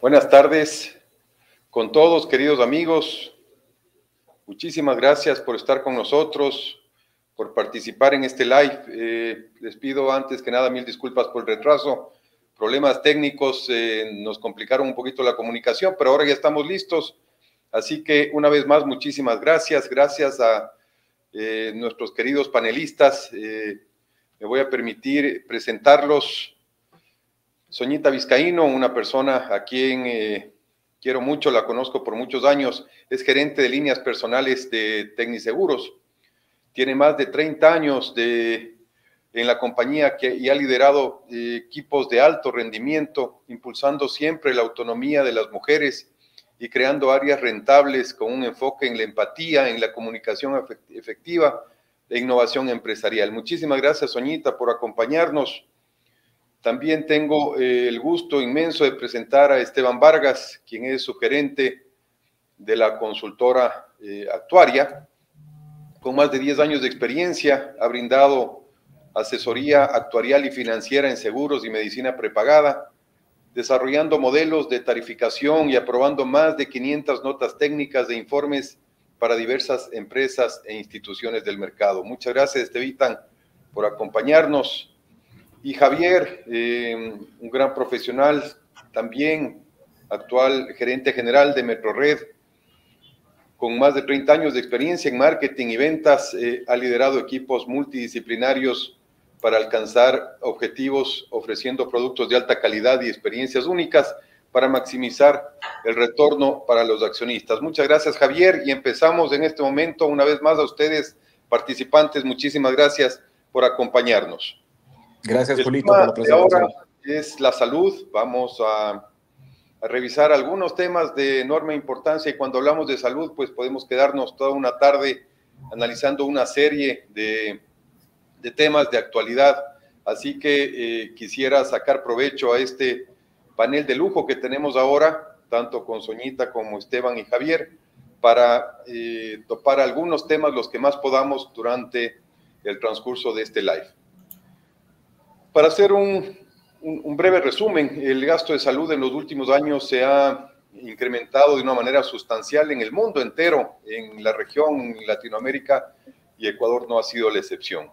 Buenas tardes con todos, queridos amigos. Muchísimas gracias por estar con nosotros, por participar en este live. Les pido antes que nada 1000 disculpas por el retraso. Problemas técnicos nos complicaron un poquito la comunicación, pero ahora ya estamos listos. Así que una vez más, muchísimas gracias. Gracias a nuestros queridos panelistas. Me voy a permitir presentarlos. Soñita Vizcaíno, una persona a quien quiero mucho, la conozco por muchos años, es gerente de líneas personales de Tecniseguros. Tiene más de 30 años en la compañía y ha liderado equipos de alto rendimiento, impulsando siempre la autonomía de las mujeres y creando áreas rentables con un enfoque en la empatía, en la comunicación efectiva e innovación empresarial. Muchísimas gracias, Soñita, por acompañarnos. También tengo el gusto inmenso de presentar a Esteban Vargas, quien es su gerente de la consultora Actuaria. Con más de 10 años de experiencia, ha brindado asesoría actuarial y financiera en seguros y medicina prepagada, desarrollando modelos de tarificación y aprobando más de 500 notas técnicas de informes para diversas empresas e instituciones del mercado. Muchas gracias, Estevitan, por acompañarnos. Y Javier, un gran profesional, también actual gerente general de Metrored, con más de 30 años de experiencia en marketing y ventas, ha liderado equipos multidisciplinarios para alcanzar objetivos, ofreciendo productos de alta calidad y experiencias únicas para maximizar el retorno para los accionistas. Muchas gracias, Javier, y empezamos en este momento. Una vez más a ustedes, participantes, muchísimas gracias por acompañarnos. Gracias, Julito, por la presentación. Ahora es la salud. Vamos a revisar algunos temas de enorme importancia, y cuando hablamos de salud, pues podemos quedarnos toda una tarde analizando una serie de temas de actualidad. Así que quisiera sacar provecho a este panel de lujo que tenemos ahora, tanto con Soñita como Esteban y Javier, para topar algunos temas, los que más podamos, durante el transcurso de este live. Para hacer un breve resumen, el gasto de salud en los últimos años se ha incrementado de una manera sustancial en el mundo entero, en la región, en Latinoamérica, y Ecuador no ha sido la excepción.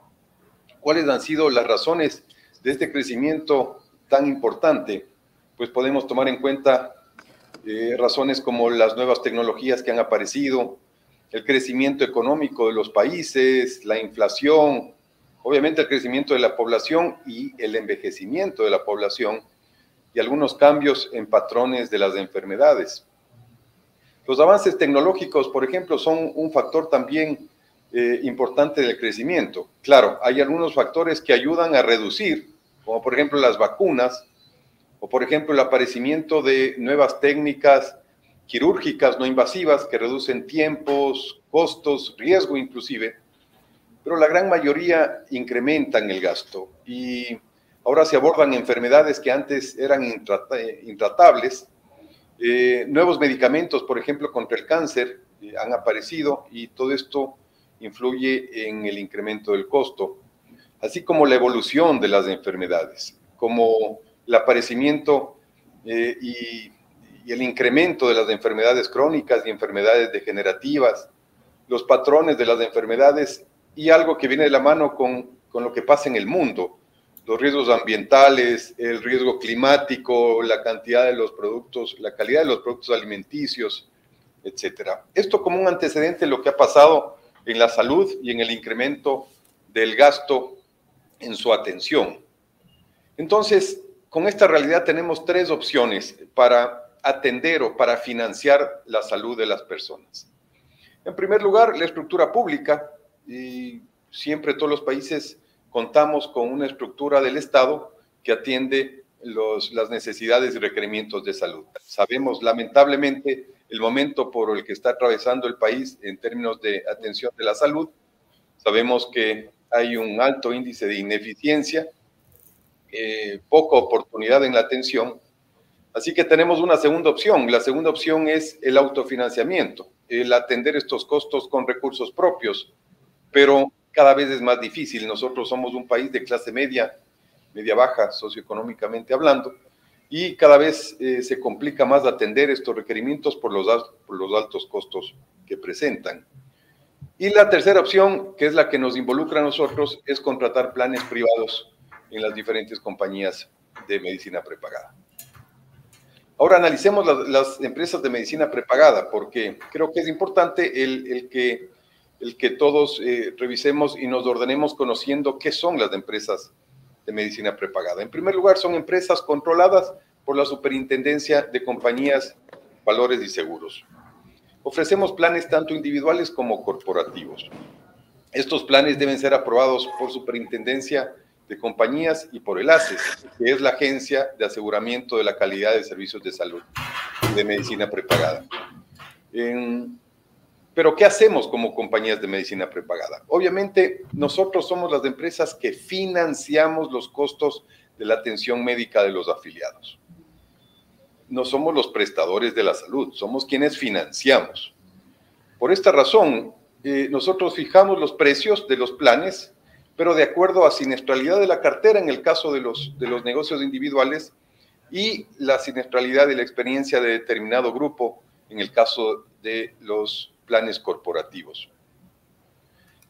¿Cuáles han sido las razones de este crecimiento tan importante? Pues podemos tomar en cuenta razones como las nuevas tecnologías que han aparecido, el crecimiento económico de los países, la inflación, obviamente el crecimiento de la población y el envejecimiento de la población, y algunos cambios en patrones de las enfermedades. Los avances tecnológicos, por ejemplo, son un factor también importante del crecimiento. Claro, hay algunos factores que ayudan a reducir, como por ejemplo las vacunas, o por ejemplo el aparecimiento de nuevas técnicas quirúrgicas no invasivas que reducen tiempos, costos, riesgo inclusive, pero la gran mayoría incrementan el gasto, y ahora se abordan enfermedades que antes eran intratables. Nuevos medicamentos, por ejemplo, contra el cáncer, han aparecido, y todo esto influye en el incremento del costo, así como la evolución de las enfermedades, como el aparecimiento y el incremento de las enfermedades crónicas y enfermedades degenerativas, los patrones de las enfermedades, y algo que viene de la mano con lo que pasa en el mundo, los riesgos ambientales, el riesgo climático, la cantidad de los productos, la calidad de los productos alimenticios, etcétera. Esto como un antecedente de lo que ha pasado en la salud y en el incremento del gasto en su atención. Entonces, con esta realidad tenemos tres opciones para atender o para financiar la salud de las personas. En primer lugar, la estructura pública, y siempre todos los países contamos con una estructura del Estado que atiende las necesidades y requerimientos de salud. Sabemos lamentablemente el momento por el que está atravesando el país en términos de atención de la salud. Sabemos que hay un alto índice de ineficiencia, poca oportunidad en la atención, así que tenemos una segunda opción. La segunda opción es el autofinanciamiento, el atender estos costos con recursos propios, pero cada vez es más difícil. Nosotros somos un país de clase media, media baja, socioeconómicamente hablando, y cada vez se complica más atender estos requerimientos por los altos costos que presentan. Y la tercera opción, que es la que nos involucra a nosotros, es contratar planes privados en las diferentes compañías de medicina prepagada. Ahora analicemos las empresas de medicina prepagada, porque creo que es importante el que todos revisemos y nos ordenemos conociendo qué son las empresas de medicina prepagada. En primer lugar, son empresas controladas por la Superintendencia de Compañías, Valores y Seguros. Ofrecemos planes tanto individuales como corporativos. Estos planes deben ser aprobados por Superintendencia de Compañías y por el ACES, que es la Agencia de Aseguramiento de la Calidad de Servicios de Salud y de Medicina Prepagada. Pero, ¿qué hacemos como compañías de medicina prepagada? Obviamente, nosotros somos las empresas que financiamos los costos de la atención médica de los afiliados. No somos los prestadores de la salud, somos quienes financiamos. Por esta razón, nosotros fijamos los precios de los planes, pero de acuerdo a siniestralidad de la cartera en el caso de los negocios individuales y la siniestralidad de la experiencia de determinado grupo en el caso de los planes corporativos.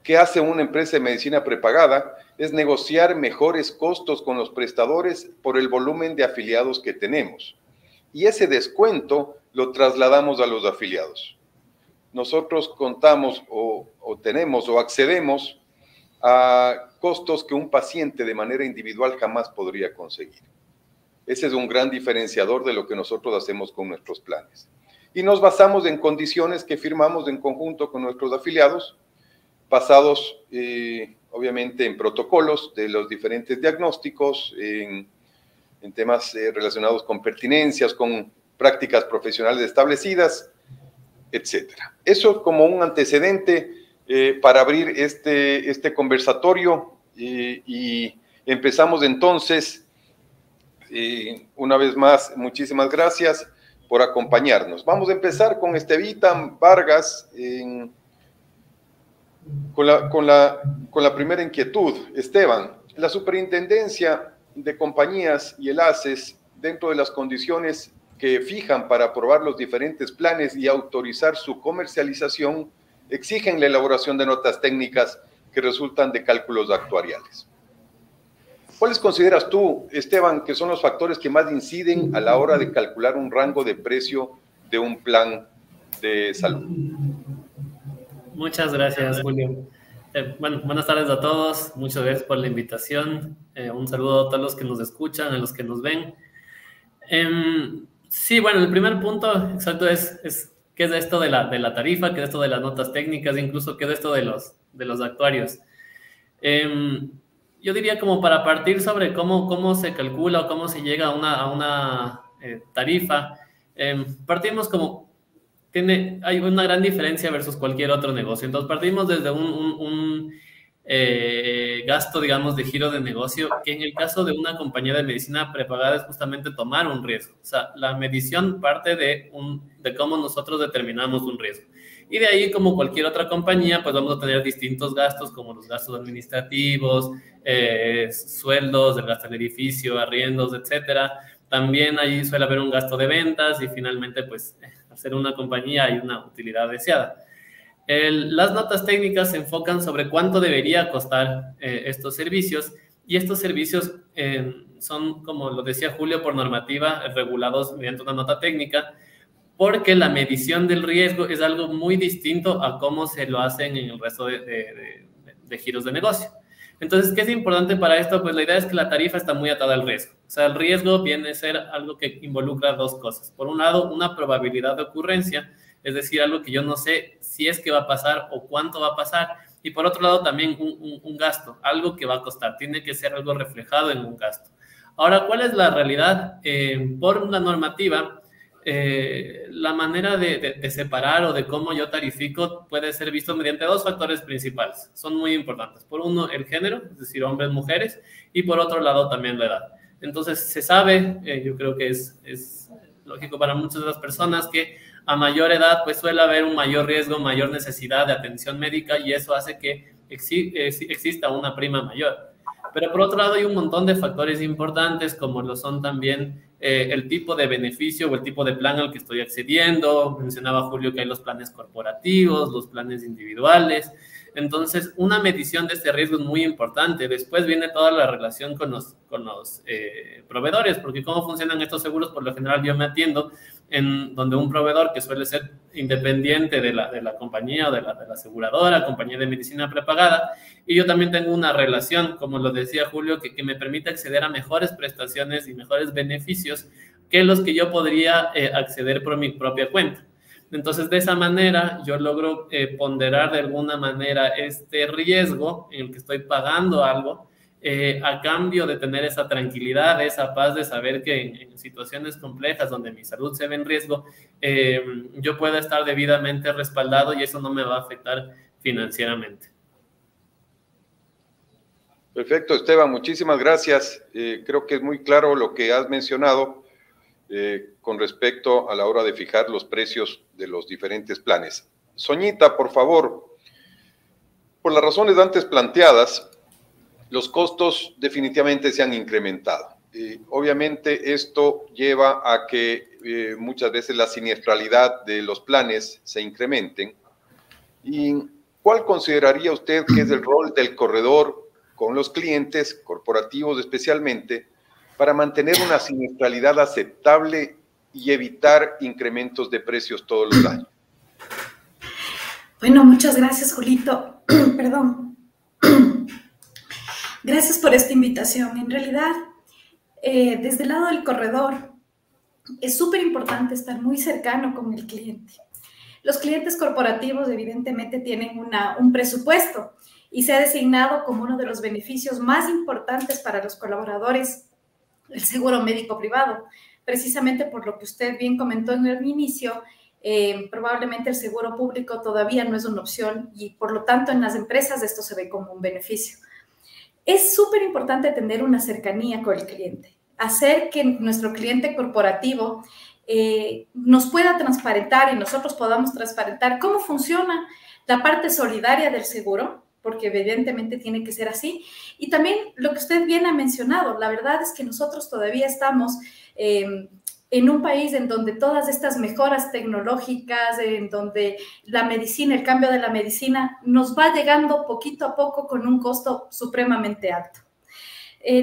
¿Qué hace una empresa de medicina prepagada? Es negociar mejores costos con los prestadores por el volumen de afiliados que tenemos. Y ese descuento lo trasladamos a los afiliados. Nosotros contamos o tenemos o accedemos a costos que un paciente de manera individual jamás podría conseguir. Ese es un gran diferenciador de lo que nosotros hacemos con nuestros planes. Y nos basamos en condiciones que firmamos en conjunto con nuestros afiliados, basados obviamente en protocolos de los diferentes diagnósticos, en temas relacionados con pertinencias, con prácticas profesionales establecidas, etc. Eso como un antecedente para abrir este conversatorio y empezamos entonces. Una vez más, muchísimas gracias por acompañarnos. Vamos a empezar con Estevita Vargas con la primera inquietud. Esteban, la Superintendencia de Compañías y el ACES, dentro de las condiciones que fijan para aprobar los diferentes planes y autorizar su comercialización, exigen la elaboración de notas técnicas que resultan de cálculos actuariales. ¿Cuáles consideras tú, Esteban, que son los factores que más inciden a la hora de calcular un rango de precio de un plan de salud? Muchas gracias, Julio. Bueno, buenas tardes a todos. Muchas gracias por la invitación. Un saludo a todos los que nos escuchan, a los que nos ven. Sí, bueno, el primer punto exacto es qué es esto de la tarifa, qué es esto de las notas técnicas, incluso qué es esto de los actuarios. Yo diría como para partir sobre cómo se calcula o cómo se llega a una tarifa, partimos como hay una gran diferencia versus cualquier otro negocio. Entonces partimos desde un gasto, digamos, de giro de negocio, que en el caso de una compañía de medicina prepagada es justamente tomar un riesgo. O sea, la medición parte de cómo nosotros determinamos un riesgo. Y de ahí, como cualquier otra compañía, pues vamos a tener distintos gastos, como los gastos administrativos, sueldos, el gasto en edificio, arriendos, etcétera. También ahí suele haber un gasto de ventas y finalmente, pues, al ser una compañía hay una utilidad deseada. Las notas técnicas se enfocan sobre cuánto debería costar estos servicios, y estos servicios son, como lo decía Julio, por normativa regulados mediante una nota técnica, porque la medición del riesgo es algo muy distinto a cómo se lo hacen en el resto de giros de negocio. Entonces, ¿qué es importante para esto? Pues la idea es que la tarifa está muy atada al riesgo. O sea, el riesgo viene a ser algo que involucra dos cosas. Por un lado, una probabilidad de ocurrencia, es decir, algo que yo no sé si es que va a pasar o cuánto va a pasar. Y por otro lado, también un gasto, algo que va a costar. Tiene que ser algo reflejado en un gasto. Ahora, ¿cuál es la realidad? Por una normativa, la manera de separar o de cómo yo tarifico puede ser visto mediante dos factores principales. Son muy importantes. Por uno, el género, es decir, hombres, mujeres, y por otro lado también la edad. Entonces, se sabe, yo creo que es lógico para muchas de las personas, que a mayor edad pues suele haber un mayor riesgo, mayor necesidad de atención médica, y eso hace que exista una prima mayor. Pero por otro lado hay un montón de factores importantes como lo son también el tipo de beneficio o el tipo de plan al que estoy accediendo. Mencionaba Julio que hay los planes corporativos, los planes individuales. Entonces, una medición de este riesgo es muy importante. Después viene toda la relación con los proveedores, porque cómo funcionan estos seguros, por lo general yo me atiendo en donde un proveedor que suele ser independiente de la compañía o de la aseguradora, compañía de medicina prepagada, y yo también tengo una relación, como lo decía Julio, que me permite acceder a mejores prestaciones y mejores beneficios que los que yo podría acceder por mi propia cuenta. Entonces, de esa manera, yo logro ponderar de alguna manera este riesgo en el que estoy pagando algo a cambio de tener esa tranquilidad, esa paz de saber que en situaciones complejas donde mi salud se ve en riesgo, yo pueda estar debidamente respaldado y eso no me va a afectar financieramente. Perfecto, Esteban, muchísimas gracias. Creo que es muy claro lo que has mencionado con respecto a la hora de fijar los precios de los diferentes planes. Soñita, por favor, por las razones antes planteadas, los costos definitivamente se han incrementado. Obviamente esto lleva a que muchas veces la siniestralidad de los planes se incrementen. ¿Y cuál consideraría usted que es el rol del corredor con los clientes corporativos especialmente para mantener una siniestralidad aceptable y evitar incrementos de precios todos los años? Bueno, muchas gracias, Julito. Perdón. Gracias por esta invitación. En realidad, desde el lado del corredor, es súper importante estar muy cercano con el cliente. Los clientes corporativos, evidentemente, tienen un presupuesto y se ha designado como uno de los beneficios más importantes para los colaboradores el seguro médico privado, precisamente por lo que usted bien comentó en el inicio. Probablemente el seguro público todavía no es una opción y por lo tanto en las empresas esto se ve como un beneficio. Es súper importante tener una cercanía con el cliente, hacer que nuestro cliente corporativo nos pueda transparentar y nosotros podamos transparentar cómo funciona la parte solidaria del seguro, porque evidentemente tiene que ser así. Y también lo que usted bien ha mencionado, la verdad es que nosotros todavía estamos en un país en donde todas estas mejoras tecnológicas, en donde la medicina, el cambio de la medicina, nos va llegando poquito a poco con un costo supremamente alto.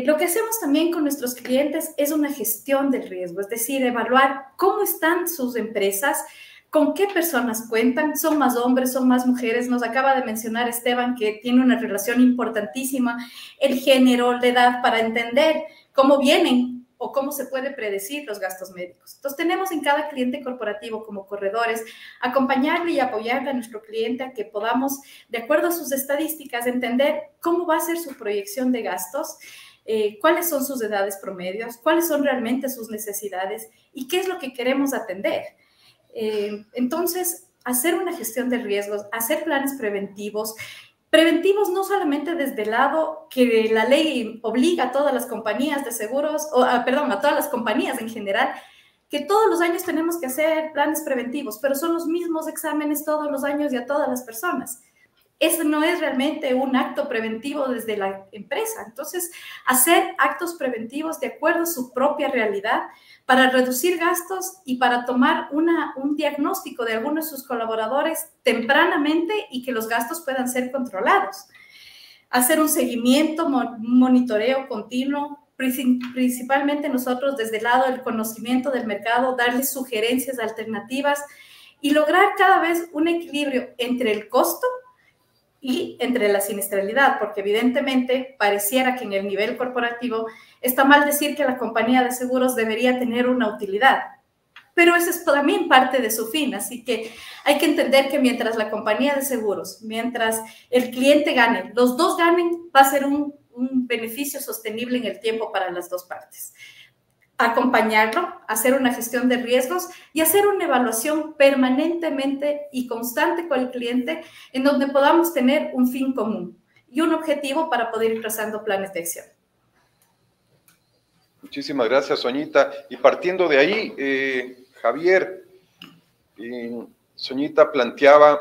Lo que hacemos también con nuestros clientes es una gestión del riesgo, es decir, evaluar cómo están sus empresas, con qué personas cuentan, son más hombres, son más mujeres. Nos acaba de mencionar Esteban que tiene una relación importantísima, el género, la edad, para entender cómo vienen o cómo se puede predecir los gastos médicos. Entonces, tenemos en cada cliente corporativo como corredores acompañarle y apoyarle a nuestro cliente a que podamos, de acuerdo a sus estadísticas, entender cómo va a ser su proyección de gastos, cuáles son sus edades promedios, cuáles son realmente sus necesidades y qué es lo que queremos atender. Entonces, hacer una gestión de riesgos, hacer planes preventivos no solamente desde el lado que la ley obliga a todas las compañías de seguros, a todas las compañías en general, que todos los años tenemos que hacer planes preventivos, pero son los mismos exámenes todos los años y a todas las personas. Eso no es realmente un acto preventivo desde la empresa. Entonces, hacer actos preventivos de acuerdo a su propia realidad para reducir gastos y para tomar un diagnóstico de algunos de sus colaboradores tempranamente y que los gastos puedan ser controlados. Hacer un seguimiento, un monitoreo continuo, principalmente nosotros desde el lado del conocimiento del mercado, darles sugerencias alternativas y lograr cada vez un equilibrio entre el costo y entre la siniestralidad, porque evidentemente pareciera que en el nivel corporativo está mal decir que la compañía de seguros debería tener una utilidad, pero eso es también parte de su fin, así que hay que entender que mientras la compañía de seguros, mientras el cliente gane, los dos ganen, va a ser un beneficio sostenible en el tiempo para las dos partes. Acompañarlo, hacer una gestión de riesgos y hacer una evaluación permanentemente y constante con el cliente en donde podamos tener un fin común y un objetivo para poder ir trazando planes de acción. Muchísimas gracias, Soñita. Y partiendo de ahí, Javier, Soñita planteaba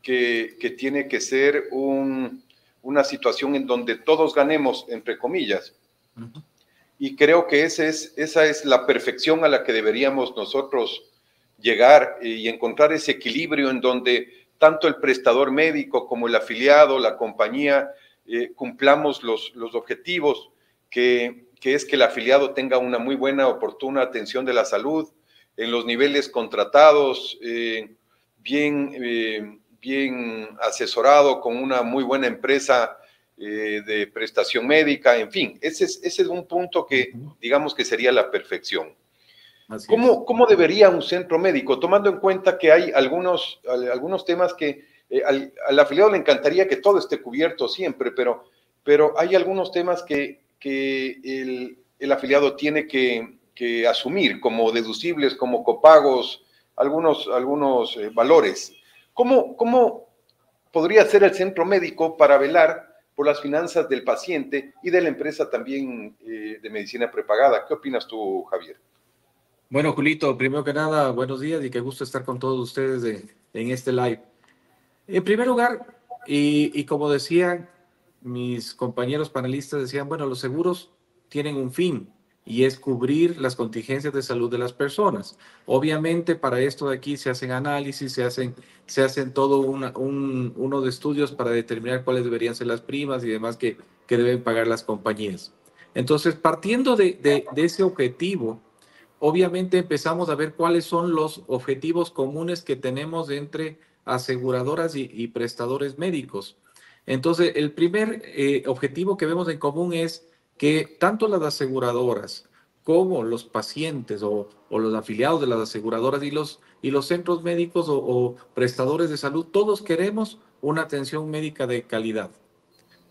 que tiene que ser un una situación en donde todos ganemos, entre comillas. Y creo que esa es la perfección a la que deberíamos nosotros llegar y encontrar ese equilibrio en donde tanto el prestador médico como el afiliado, la compañía, cumplamos los objetivos, que es que el afiliado tenga una muy buena, oportuna atención de la salud, en los niveles contratados, bien asesorado con una muy buena empresa de prestación médica, en fin, ese es un punto que digamos que sería la perfección. ¿Cómo debería un centro médico, tomando en cuenta que hay algunos temas que al afiliado le encantaría que todo esté cubierto siempre, pero hay algunos temas que el afiliado tiene que asumir como deducibles, como copagos, algunos valores? ¿Cómo podría ser el centro médico para velar por las finanzas del paciente y de la empresa también de medicina prepagada? ¿Qué opinas tú, Javier? Bueno, Julito, primero que nada, buenos días y qué gusto estar con todos ustedes en este live. En primer lugar, y como decían mis compañeros panelistas, decían, bueno, los seguros tienen un fin y es cubrir las contingencias de salud de las personas. Obviamente, para esto de aquí se hacen análisis, se hacen todo uno de estudios para determinar cuáles deberían ser las primas y demás que deben pagar las compañías. Entonces, partiendo de ese objetivo, obviamente empezamos a ver cuáles son los objetivos comunes que tenemos entre aseguradoras y prestadores médicos. Entonces, el primer objetivo que vemos en común es que tanto las aseguradoras como los pacientes o los afiliados de las aseguradoras y los centros médicos o prestadores de salud, todos queremos una atención médica de calidad.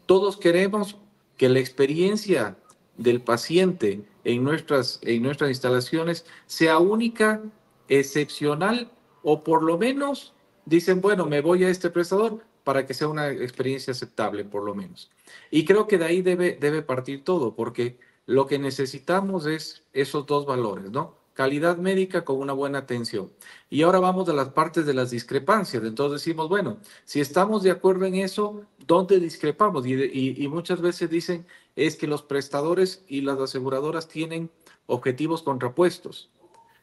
Todos queremos que la experiencia del paciente en nuestras instalaciones sea única, excepcional, o por lo menos dicen, bueno, me voy a este prestador para que sea una experiencia aceptable, por lo menos. Y creo que de ahí debe partir todo, porque lo que necesitamos es esos dos valores, ¿no? Calidad médica con una buena atención. Y ahora vamos a las partes de las discrepancias. Entonces decimos, bueno, si estamos de acuerdo en eso, ¿dónde discrepamos? Y muchas veces dicen, es que los prestadores y las aseguradoras tienen objetivos contrapuestos.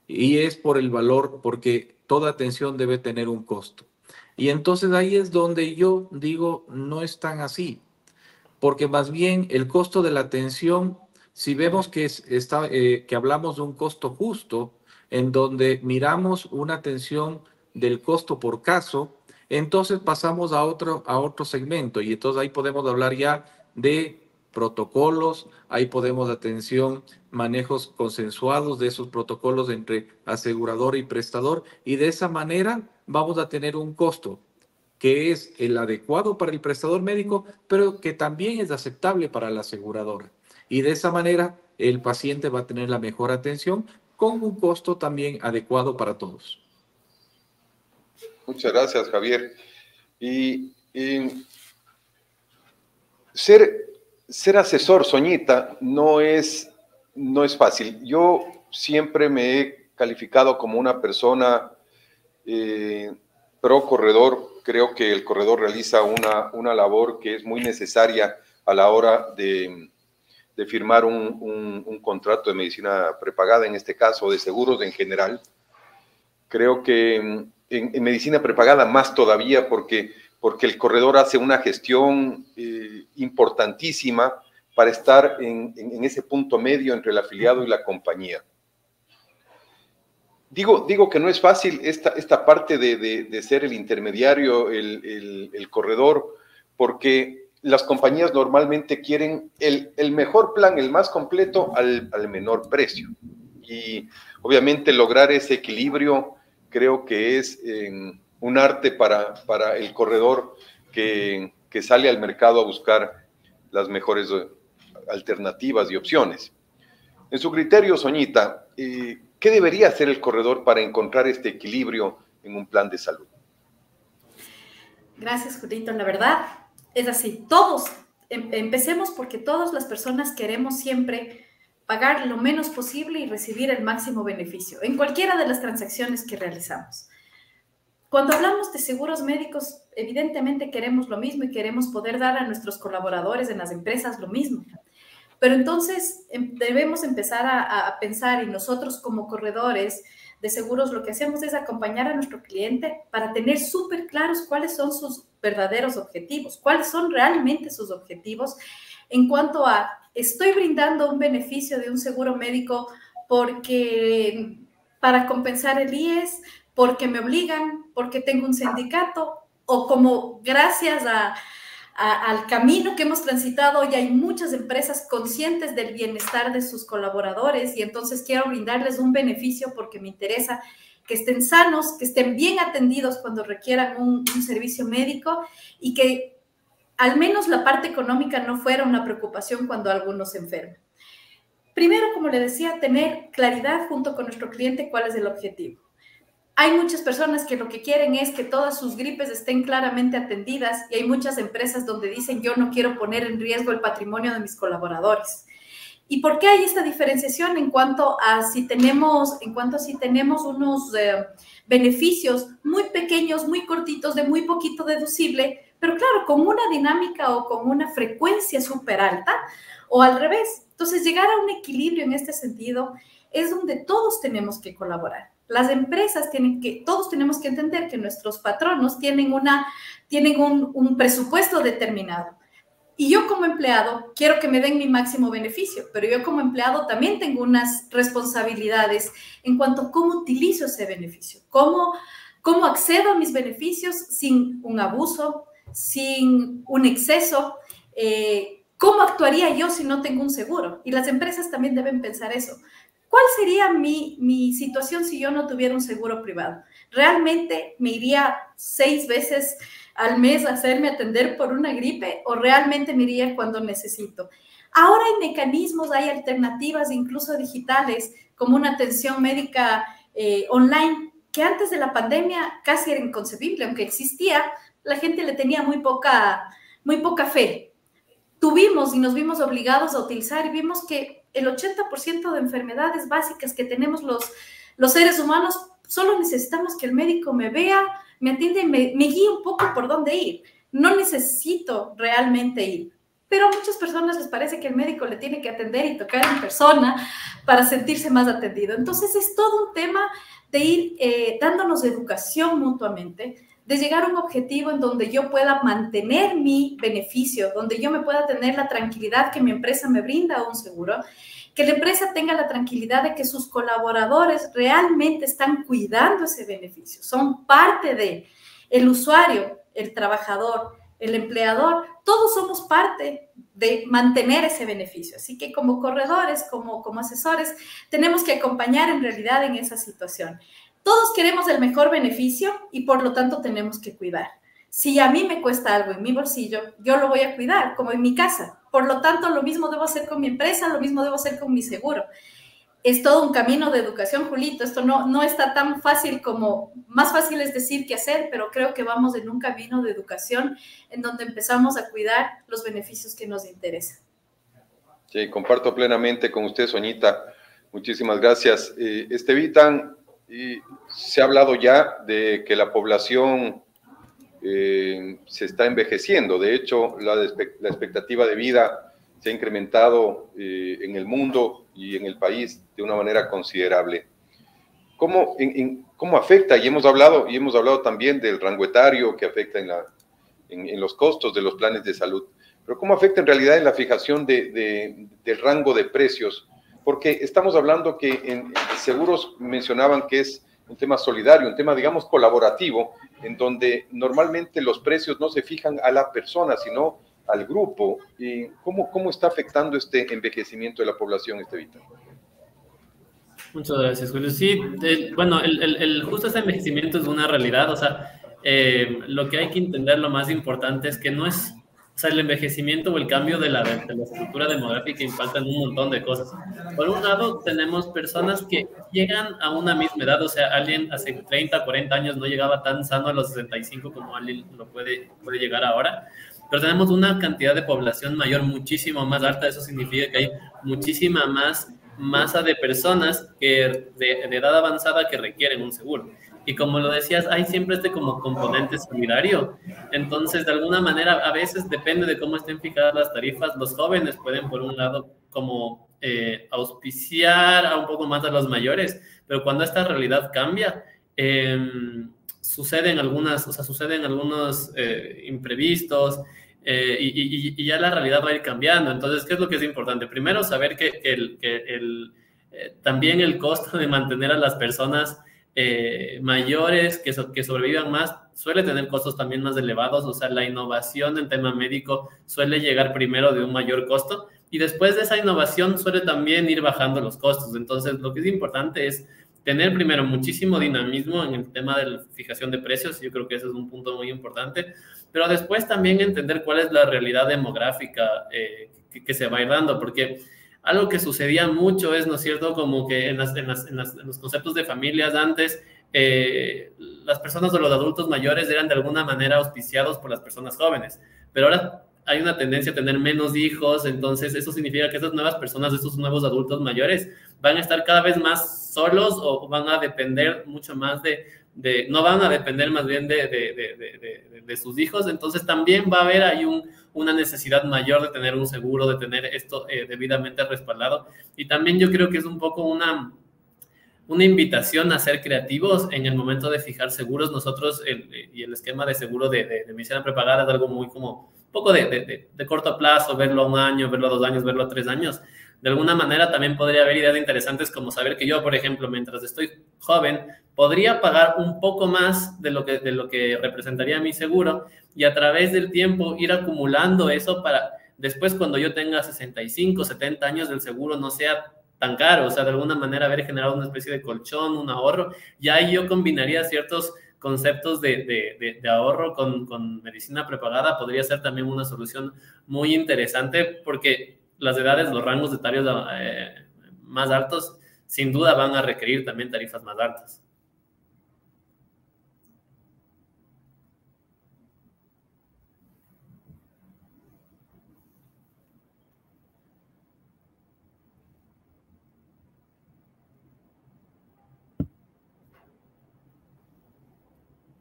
Y es por el valor, porque toda atención debe tener un costo. Y entonces ahí es donde yo digo, no es tan así, porque más bien el costo de la atención, si vemos que hablamos de un costo justo, en donde miramos una atención del costo por caso, entonces pasamos a otro segmento y entonces ahí podemos hablar ya de protocolos, ahí podemos manejos consensuados de esos protocolos entre asegurador y prestador, y de esa manera vamos a tener un costo que es el adecuado para el prestador médico, pero que también es aceptable para la aseguradora. Y de esa manera el paciente va a tener la mejor atención con un costo también adecuado para todos. Muchas gracias, Javier. Y ser asesor, Soñita, no es fácil. Yo siempre me he calificado como una persona pro corredor. Creo que el corredor realiza una labor que es muy necesaria a la hora de firmar un contrato de medicina prepagada, en este caso, de seguros en general. Creo que en medicina prepagada más todavía, porque el corredor hace una gestión importantísima para estar en ese punto medio entre el afiliado y la compañía. Digo que no es fácil esta parte de ser el intermediario, el corredor, porque las compañías normalmente quieren el mejor plan, el más completo, al menor precio. Y obviamente lograr ese equilibrio creo que es un arte para el corredor que sale al mercado a buscar las mejores alternativas y opciones. En su criterio, Soñita, ¿qué debería hacer el corredor para encontrar este equilibrio en un plan de salud? Gracias, Julito. La verdad es así. Todos, empecemos porque todas las personas queremos siempre pagar lo menos posible y recibir el máximo beneficio en cualquiera de las transacciones que realizamos. Cuando hablamos de seguros médicos, evidentemente queremos lo mismo y queremos poder dar a nuestros colaboradores en las empresas lo mismo. Pero entonces debemos empezar a pensar, y nosotros como corredores de seguros lo que hacemos es acompañar a nuestro cliente para tener súper claros cuáles son sus verdaderos objetivos, cuáles son realmente sus objetivos en cuanto a, estoy brindando un beneficio de un seguro médico porque para compensar el IES, porque me obligan, porque tengo un sindicato, o como gracias al camino que hemos transitado, hoy hay muchas empresas conscientes del bienestar de sus colaboradores y entonces quiero brindarles un beneficio porque me interesa que estén sanos, que estén bien atendidos cuando requieran un servicio médico y que al menos la parte económica no fuera una preocupación cuando alguno se enferma. Primero, como le decía, tener claridad junto con nuestro cliente cuál es el objetivo. Hay muchas personas que lo que quieren es que todas sus gripes estén claramente atendidas y hay muchas empresas donde dicen yo no quiero poner en riesgo el patrimonio de mis colaboradores. ¿Y por qué hay esta diferenciación en cuanto a si tenemos unos beneficios muy pequeños, muy cortitos, de muy poquito deducible, pero claro, con una dinámica o con una frecuencia súper alta o al revés? Entonces, llegar a un equilibrio en este sentido es donde todos tenemos que colaborar. Las empresas todos tenemos que entender que nuestros patronos tienen un presupuesto determinado. Y yo como empleado quiero que me den mi máximo beneficio, pero yo como empleado también tengo unas responsabilidades en cuanto a cómo utilizo ese beneficio, cómo accedo a mis beneficios sin un abuso, sin un exceso, cómo actuaría yo si no tengo un seguro. Y las empresas también deben pensar eso. ¿Cuál sería mi situación si yo no tuviera un seguro privado? ¿Realmente me iría 6 veces al mes a hacerme atender por una gripe o realmente me iría cuando necesito? Ahora hay mecanismos, hay alternativas, incluso digitales, como una atención médica online, que antes de la pandemia casi era inconcebible, aunque existía, la gente le tenía muy poca fe. Tuvimos y nos vimos obligados a utilizar y vimos que el 80% de enfermedades básicas que tenemos los seres humanos, solo necesitamos que el médico me vea, me atienda y me guíe un poco por dónde ir. No necesito realmente ir. Pero a muchas personas les parece que el médico le tiene que atender y tocar en persona para sentirse más atendido. Entonces es todo un tema de ir dándonos educación mutuamente, de llegar a un objetivo en donde yo pueda mantener mi beneficio, donde yo me pueda tener la tranquilidad que mi empresa me brinda un seguro, que la empresa tenga la tranquilidad de que sus colaboradores realmente están cuidando ese beneficio, son parte de el usuario, el trabajador, el empleador, todos somos parte de mantener ese beneficio. Así que como corredores, como asesores, tenemos que acompañar en realidad en esa situación. Todos queremos el mejor beneficio y por lo tanto tenemos que cuidar. Si a mí me cuesta algo en mi bolsillo, yo lo voy a cuidar, como en mi casa. Por lo tanto, lo mismo debo hacer con mi empresa, lo mismo debo hacer con mi seguro. Es todo un camino de educación, Julito. Esto no está tan fácil más fácil es decir que hacer, pero creo que vamos en un camino de educación en donde empezamos a cuidar los beneficios que nos interesan. Sí, comparto plenamente con usted, Soñita. Muchísimas gracias. Estevitan, se ha hablado ya de que la población se está envejeciendo. De hecho, la expectativa de vida se ha incrementado en el mundo y en el país de una manera considerable. ¿Cómo afecta? Y hemos hablado también del rango etario que afecta en los costos de los planes de salud. Pero ¿cómo afecta en realidad en la fijación del rango de precios? Porque estamos hablando que en seguros mencionaban que es un tema solidario, un tema, digamos, colaborativo, en donde normalmente los precios no se fijan a la persona, sino al grupo. ¿Y cómo está afectando este envejecimiento de la población, Estevitan? Muchas gracias, Julio. Sí, bueno, justo ese envejecimiento es una realidad. O sea, lo que hay que entender, lo más importante es que no es, o sea, el envejecimiento o el cambio de la estructura demográfica impacta en un montón de cosas. Por un lado, tenemos personas que llegan a una misma edad. O sea, alguien hace 30, 40 años no llegaba tan sano a los 65 como alguien lo puede llegar ahora. Pero tenemos una cantidad de población mayor muchísimo más alta. Eso significa que hay muchísima más masa de personas de edad avanzada que requieren un seguro. Y como lo decías, hay siempre este como componente solidario. Entonces, de alguna manera, a veces depende de cómo estén fijadas las tarifas, los jóvenes pueden, por un lado, como auspiciar a un poco más a los mayores, pero cuando esta realidad cambia, suceden algunos imprevistos, y ya la realidad va a ir cambiando. Entonces, ¿qué es lo que es importante? Primero, saber también el costo de mantener a las personas mayores que sobrevivan más suele tener costos también más elevados. O sea, la innovación en tema médico suele llegar primero de un mayor costo y después de esa innovación suele también ir bajando los costos. Entonces, lo que es importante es tener primero muchísimo dinamismo en el tema de la fijación de precios. Yo creo que ese es un punto muy importante, pero después también entender cuál es la realidad demográfica que se va a ir dando, porque algo que sucedía mucho es, ¿no es cierto?, como que en los conceptos de familias antes, las personas o los adultos mayores eran de alguna manera auspiciados por las personas jóvenes, pero ahora hay una tendencia a tener menos hijos. Entonces eso significa que estas nuevas personas, estos nuevos adultos mayores, van a estar cada vez más solos o van a depender mucho más no van a depender más bien de sus hijos. Entonces también va a haber ahí una necesidad mayor de tener un seguro, de tener esto debidamente respaldado. Y también yo creo que es un poco una invitación a ser creativos en el momento de fijar seguros. Nosotros, y el esquema de seguro de medicina prepagada es algo muy como un poco de corto plazo, verlo a 1 año, verlo a 2 años, verlo a 3 años. De alguna manera también podría haber ideas interesantes como saber que yo, por ejemplo, mientras estoy joven, podría pagar un poco más de lo que representaría mi seguro, y a través del tiempo ir acumulando eso para después, cuando yo tenga 65, 70 años, del seguro no sea tan caro. O sea, de alguna manera haber generado una especie de colchón, un ahorro. Y ahí yo combinaría ciertos conceptos de ahorro con medicina prepagada. Podría ser también una solución muy interesante, porque las edades, los rangos etarios más altos, sin duda van a requerir también tarifas más altas.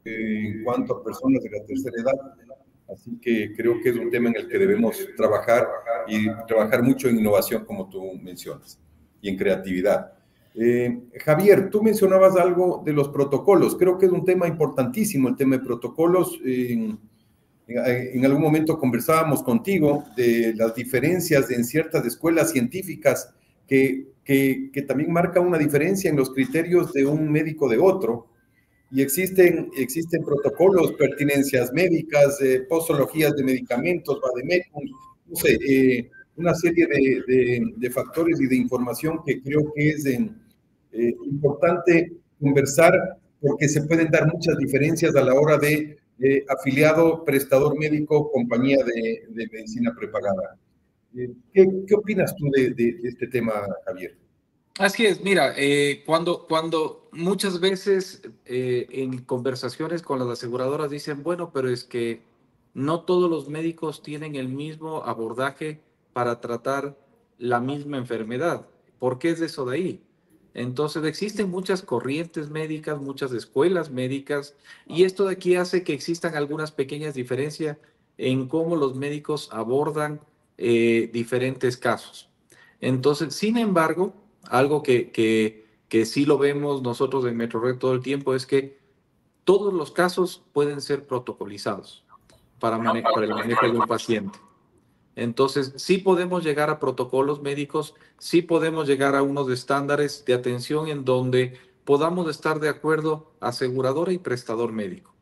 En cuanto a personas de la tercera edad. Así que creo que es un tema en el que debemos trabajar, y trabajar mucho en innovación, como tú mencionas, y en creatividad. Javier, tú mencionabas algo de los protocolos. Creo que es un tema importantísimo el tema de protocolos. En algún momento conversábamos contigo de las diferencias en ciertas escuelas científicas que también marca una diferencia en los criterios de un médico de otro. Y existen protocolos, pertinencias médicas, posologías de medicamentos, vademécum, no sé, una serie de factores y de información que creo que es importante conversar, porque se pueden dar muchas diferencias a la hora de afiliado, prestador médico, compañía de medicina prepagada. ¿Qué opinas tú de este tema, Javier? Así es, mira, cuando muchas veces en conversaciones con las aseguradoras dicen, bueno, pero es que no todos los médicos tienen el mismo abordaje para tratar la misma enfermedad. ¿Por qué es eso de ahí? Entonces existen muchas corrientes médicas, muchas escuelas médicas, y esto de aquí hace que existan algunas pequeñas diferencias en cómo los médicos abordan diferentes casos. Entonces, sin embargo, algo que sí lo vemos nosotros en Metrored todo el tiempo es que todos los casos pueden ser protocolizados para el manejo de un paciente. Entonces, sí podemos llegar a protocolos médicos, sí podemos llegar a unos estándares de atención en donde podamos estar de acuerdo aseguradora y prestador médico.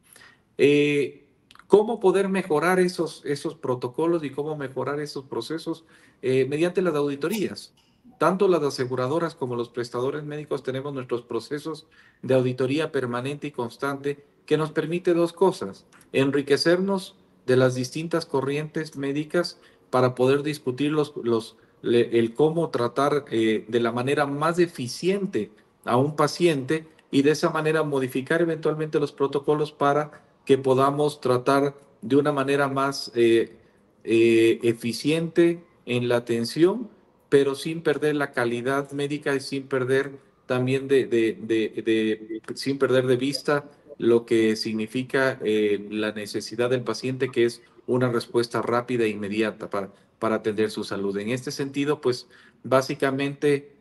¿Cómo poder mejorar esos protocolos y cómo mejorar esos procesos? Mediante las auditorías. Tanto las aseguradoras como los prestadores médicos tenemos nuestros procesos de auditoría permanente y constante que nos permite 2 cosas: enriquecernos de las distintas corrientes médicas para poder discutir el cómo tratar de la manera más eficiente a un paciente, y de esa manera modificar eventualmente los protocolos para que podamos tratar de una manera más eficiente en la atención, pero sin perder la calidad médica y sin perder también sin perder de vista lo que significa la necesidad del paciente, que es una respuesta rápida e inmediata para atender su salud. En este sentido, pues básicamente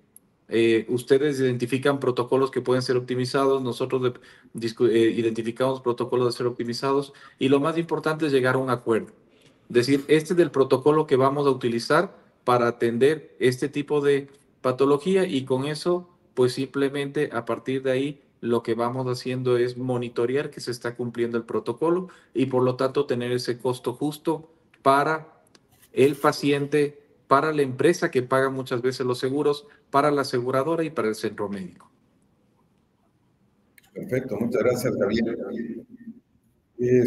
ustedes identifican protocolos que pueden ser optimizados, nosotros identificamos protocolos de ser optimizados, y lo más importante es llegar a un acuerdo. Decir, este es el protocolo que vamos a utilizar para atender este tipo de patología, y con eso, pues simplemente a partir de ahí, lo que vamos haciendo es monitorear que se está cumpliendo el protocolo y por lo tanto tener ese costo justo para el paciente, para la empresa que paga muchas veces los seguros, para la aseguradora y para el centro médico. Perfecto, muchas gracias, Javier.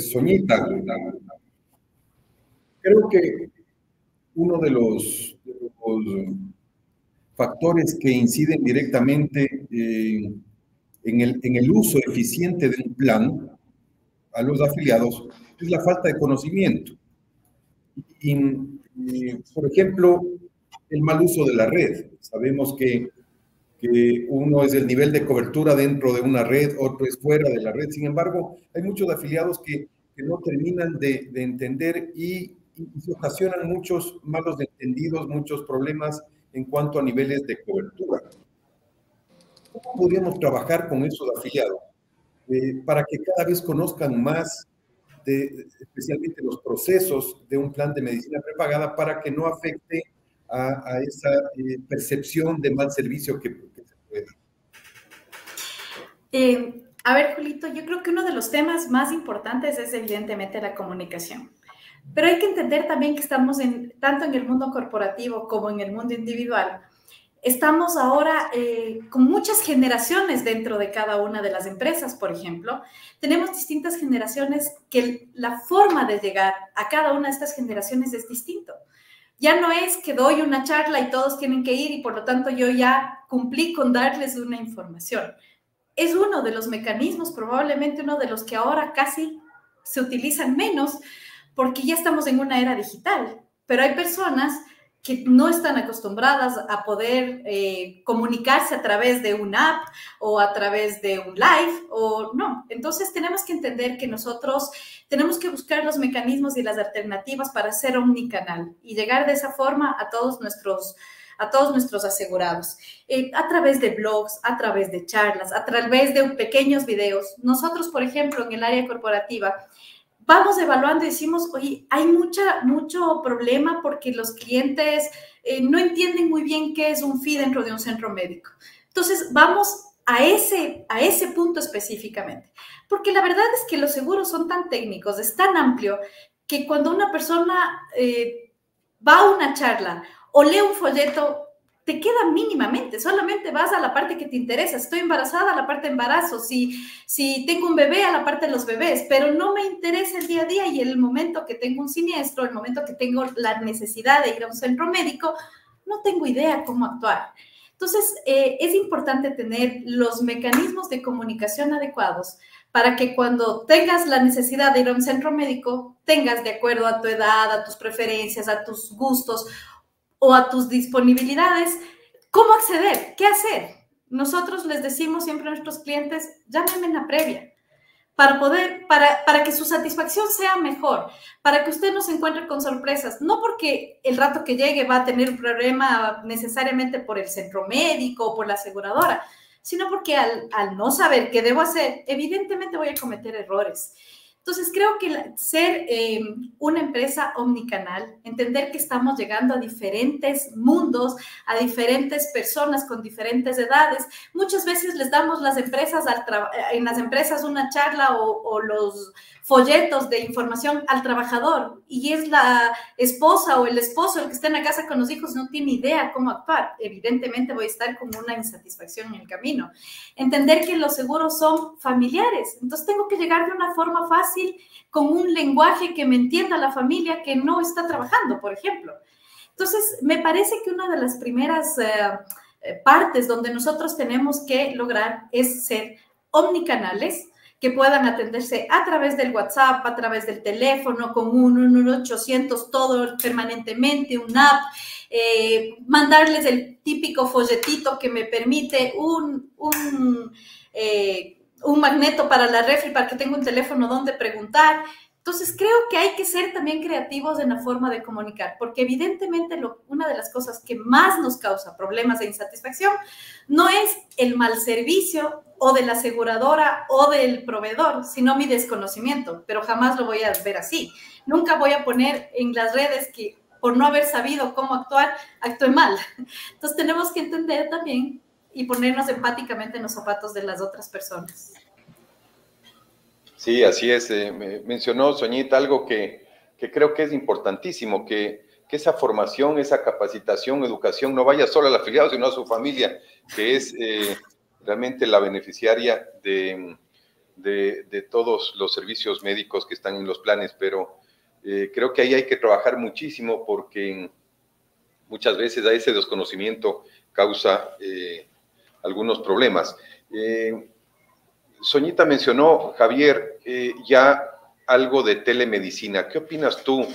Soñita, creo que uno de los factores que inciden directamente en el uso eficiente de un plan a los afiliados es la falta de conocimiento. Por ejemplo, el mal uso de la red. Sabemos que uno es el nivel de cobertura dentro de una red, otro es fuera de la red. Sin embargo, hay muchos afiliados que no terminan de entender y se ocasionan muchos malos entendidos, muchos problemas en cuanto a niveles de cobertura. ¿Cómo podríamos trabajar con esos afiliados para que cada vez conozcan más, especialmente los procesos de un plan de medicina prepagada, para que no afecte a esa percepción de mal servicio que se puede dar? A ver, Julito, yo creo que uno de los temas más importantes es evidentemente la comunicación. Pero hay que entender también que estamos tanto en el mundo corporativo como en el mundo individual. Estamos ahora con muchas generaciones dentro de cada una de las empresas, por ejemplo. Tenemos distintas generaciones que la forma de llegar a cada una de estas generaciones es distinto. Ya no es que doy una charla y todos tienen que ir y por lo tanto yo ya cumplí con darles una información. Es uno de los mecanismos, probablemente uno de los que ahora casi se utilizan menos, porque ya estamos en una era digital, pero hay personas que no están acostumbradas a poder comunicarse a través de una app o a través de un live o no. Entonces tenemos que entender que nosotros tenemos que buscar los mecanismos y las alternativas para ser omnicanal y llegar de esa forma a todos nuestros asegurados, a través de blogs, a través de charlas, a través de pequeños videos. Nosotros, por ejemplo, en el área corporativa, vamos evaluando y decimos, oye, hay mucho problema porque los clientes no entienden muy bien qué es un fee dentro de un centro médico. Entonces, vamos a ese punto específicamente. Porque la verdad es que los seguros son tan técnicos, es tan amplio, que cuando una persona va a una charla o lee un folleto, te queda mínimamente, solamente vas a la parte que te interesa. Estoy embarazada, a la parte de embarazo, si tengo un bebé, a la parte de los bebés, pero no me interesa el día a día y el momento que tengo un siniestro, el momento que tengo la necesidad de ir a un centro médico, no tengo idea cómo actuar. Entonces, es importante tener los mecanismos de comunicación adecuados para que cuando tengas la necesidad de ir a un centro médico, tengas de acuerdo a tu edad, a tus preferencias, a tus gustos o a tus disponibilidades, ¿cómo acceder? ¿Qué hacer? Nosotros les decimos siempre a nuestros clientes, llámenme en la previa, para que su satisfacción sea mejor, para que usted no se encuentre con sorpresas, no porque el rato que llegue va a tener un problema necesariamente por el centro médico o por la aseguradora, sino porque al no saber qué debo hacer, evidentemente voy a cometer errores. Entonces, creo que ser una empresa omnicanal, entender que estamos llegando a diferentes mundos, a diferentes personas con diferentes edades. Muchas veces les damos en las empresas una charla o los folletos de información al trabajador y es la esposa o el esposo el que está en la casa con los hijos, no tiene idea cómo actuar. Evidentemente voy a estar con una insatisfacción en el camino. Entender que los seguros son familiares, entonces tengo que llegar de una forma fácil, con un lenguaje que me entienda la familia que no está trabajando, por ejemplo. Entonces, me parece que una de las primeras partes donde nosotros tenemos que lograr es ser omnicanales, que puedan atenderse a través del WhatsApp, a través del teléfono, con un 800 todo permanentemente, una app, mandarles el típico folletito que me permite un magneto para la refri para que tenga un teléfono donde preguntar. Entonces, creo que hay que ser también creativos en la forma de comunicar, porque evidentemente una de las cosas que más nos causa problemas e insatisfacción no es el mal servicio o de la aseguradora o del proveedor, sino mi desconocimiento, pero jamás lo voy a ver así. Nunca voy a poner en las redes que por no haber sabido cómo actuar, actué mal. Entonces, tenemos que entender también y ponernos empáticamente en los zapatos de las otras personas. Sí, así es. Mencionó Soñita algo que creo que es importantísimo, que esa formación, esa capacitación, educación no vaya solo al afiliado, sino a su familia, que es realmente la beneficiaria de todos los servicios médicos que están en los planes, pero creo que ahí hay que trabajar muchísimo porque muchas veces a ese desconocimiento causa algunos problemas. Soñita mencionó, Javier, ya algo de telemedicina. ¿Qué opinas tú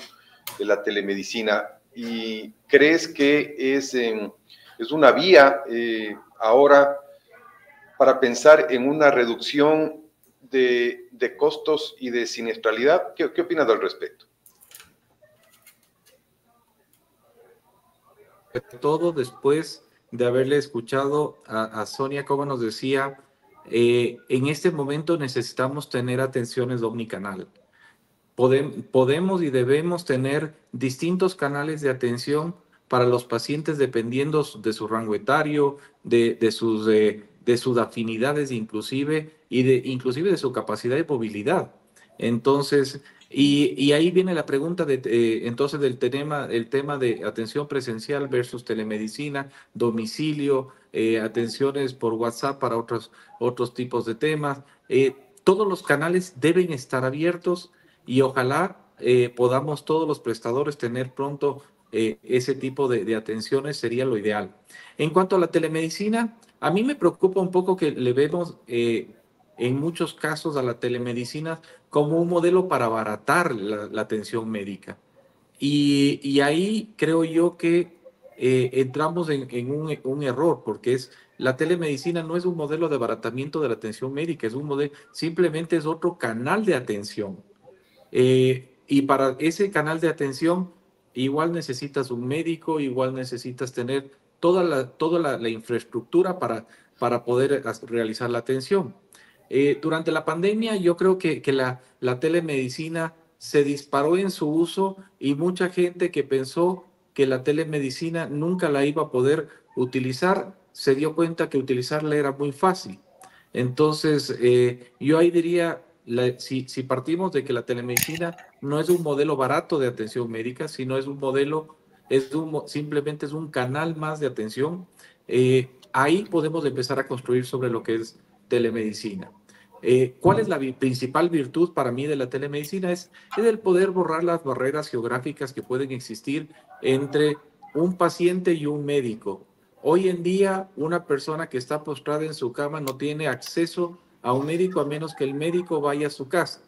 de la telemedicina? ¿Y crees que es una vía ahora para pensar en una reducción de costos y de siniestralidad? ¿Qué opinas al respecto? Todo después de haberle escuchado a Sonia, como nos decía, en este momento necesitamos tener atenciones omnicanal. Podemos y debemos tener distintos canales de atención para los pacientes dependiendo de su rango etario, de sus afinidades inclusive inclusive de su capacidad de movilidad. Entonces, y ahí viene la pregunta entonces el tema de atención presencial versus telemedicina, domicilio, atenciones por WhatsApp para otros tipos de temas. Todos los canales deben estar abiertos y ojalá podamos todos los prestadores tener pronto ese tipo de atenciones, sería lo ideal. En cuanto a la telemedicina, a mí me preocupa un poco que le vemos en muchos casos a la telemedicina como un modelo para abaratar la atención médica. Y ahí creo yo que entramos en un error, porque la telemedicina no es un modelo de abaratamiento de la atención médica, simplemente es otro canal de atención. Y para ese canal de atención, igual necesitas un médico, igual necesitas tener toda la infraestructura para poder realizar la atención. Durante la pandemia, yo creo que la telemedicina se disparó en su uso y mucha gente que pensó que la telemedicina nunca la iba a poder utilizar, se dio cuenta que utilizarla era muy fácil. Entonces, yo ahí diría, si partimos de que la telemedicina no es un modelo barato de atención médica, sino es un modelo, simplemente es un canal más de atención, ahí podemos empezar a construir sobre lo que es telemedicina. ¿Cuál es la principal virtud para mí de la telemedicina? Es el poder borrar las barreras geográficas que pueden existir entre un paciente y un médico. Hoy en día, una persona que está postrada en su cama no tiene acceso a un médico a menos que el médico vaya a su casa.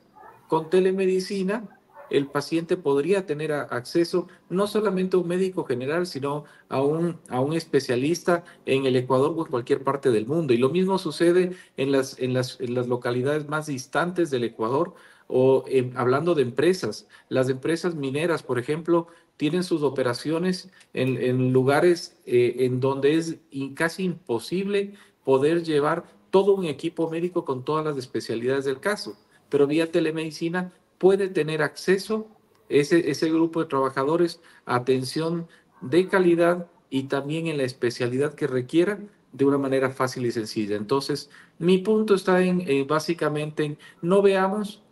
Con telemedicina, el paciente podría tener acceso no solamente a un médico general, sino a un especialista en el Ecuador o en cualquier parte del mundo. Y lo mismo sucede en las localidades más distantes del Ecuador, o hablando de empresas. Las empresas mineras, por ejemplo, tienen sus operaciones en lugares en donde es casi imposible poder llevar todo un equipo médico con todas las especialidades del caso. Pero vía telemedicina puede tener acceso ese grupo de trabajadores a atención de calidad y también en la especialidad que requieran de una manera fácil y sencilla. Entonces, mi punto está básicamente en no veamos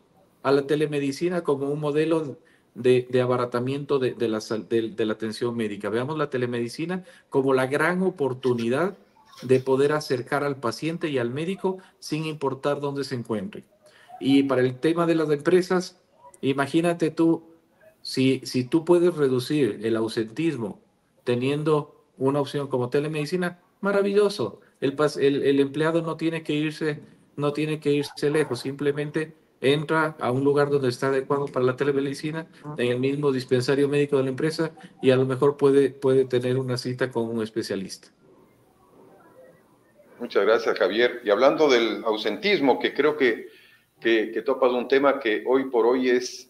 a la telemedicina como un modelo de abaratamiento de la atención médica. Veamos la telemedicina como la gran oportunidad de poder acercar al paciente y al médico sin importar dónde se encuentre. Y para el tema de las empresas, imagínate tú, si tú puedes reducir el ausentismo teniendo una opción como telemedicina, maravilloso. El empleado no tiene que irse lejos, simplemente entra a un lugar donde está adecuado para la telemedicina, en el mismo dispensario médico de la empresa, y a lo mejor puede tener una cita con un especialista. Muchas gracias, Javier. Y hablando del ausentismo, que creo que topas un tema que hoy por hoy es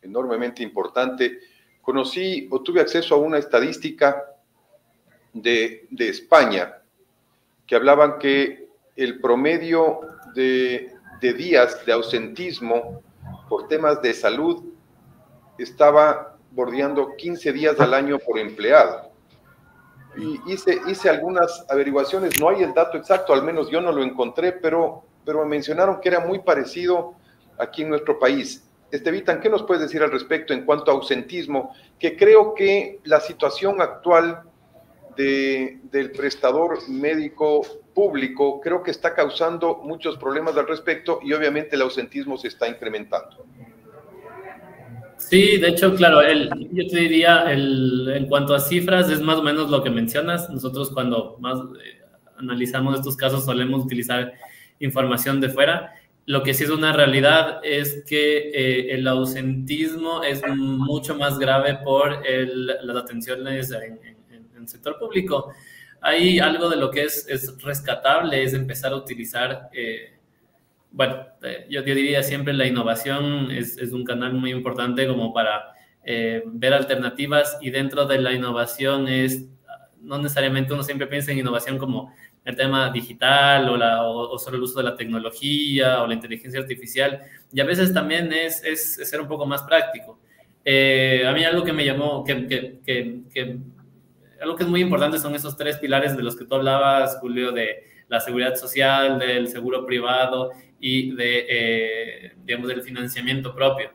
enormemente importante, conocí o tuve acceso a una estadística de España que hablaban que el promedio de días de ausentismo por temas de salud estaba bordeando 15 días al año por empleado. Y hice algunas averiguaciones, no hay el dato exacto, al menos yo no lo encontré, pero me mencionaron que era muy parecido aquí en nuestro país. Estevitan, ¿qué nos puedes decir al respecto en cuanto a ausentismo? Que creo que la situación actual del prestador médico público creo que está causando muchos problemas al respecto y obviamente el ausentismo se está incrementando. Sí, de hecho, claro, yo te diría, en cuanto a cifras, es más o menos lo que mencionas. Nosotros cuando más analizamos estos casos solemos utilizar información de fuera. Lo que sí es una realidad es que el ausentismo es mucho más grave por las atenciones en el sector público. Hay algo de lo que es rescatable, es empezar a utilizar... Bueno, yo diría siempre la innovación es un canal muy importante como para ver alternativas, y dentro de la innovación no necesariamente uno siempre piensa en innovación como el tema digital o solo el uso de la tecnología o la inteligencia artificial, y a veces también es ser un poco más práctico. A mí algo que me llamó, algo que es muy importante son esos tres pilares de los que tú hablabas, Julio, de la seguridad social, del seguro privado y digamos, del financiamiento propio.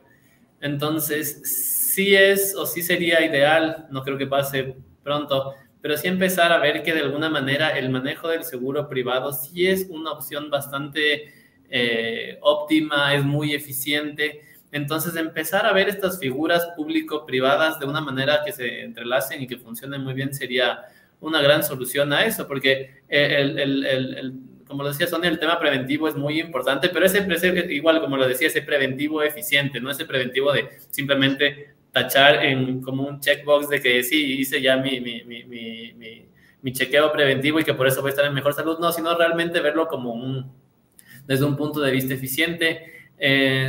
Entonces, sí es o sí sería ideal, no creo que pase pronto, pero sí empezar a ver que de alguna manera el manejo del seguro privado sí es una opción bastante óptima, es muy eficiente. Entonces, empezar a ver estas figuras público-privadas de una manera que se entrelacen y que funcionen muy bien sería una gran solución a eso, porque como lo decía Sonia, el tema preventivo es muy importante, pero igual, como lo decía, ese preventivo eficiente, no ese preventivo de simplemente tachar como un checkbox de que sí, hice ya mi chequeo preventivo y que por eso voy a estar en mejor salud, no, sino realmente verlo como desde un punto de vista eficiente.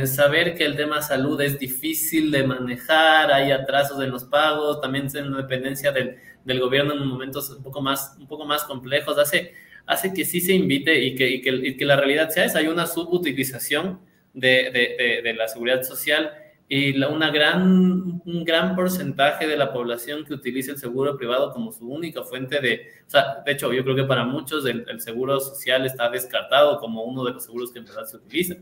Saber que el tema salud es difícil de manejar, hay atrasos en los pagos, también en la dependencia del gobierno en momentos un poco más complejos, hace que sí se invite y que la realidad sea esa. Hay una subutilización de la seguridad social y un gran porcentaje de la población que utiliza el seguro privado como su única fuente o sea, de hecho, yo creo que para muchos el seguro social está descartado como uno de los seguros que en verdad se utiliza.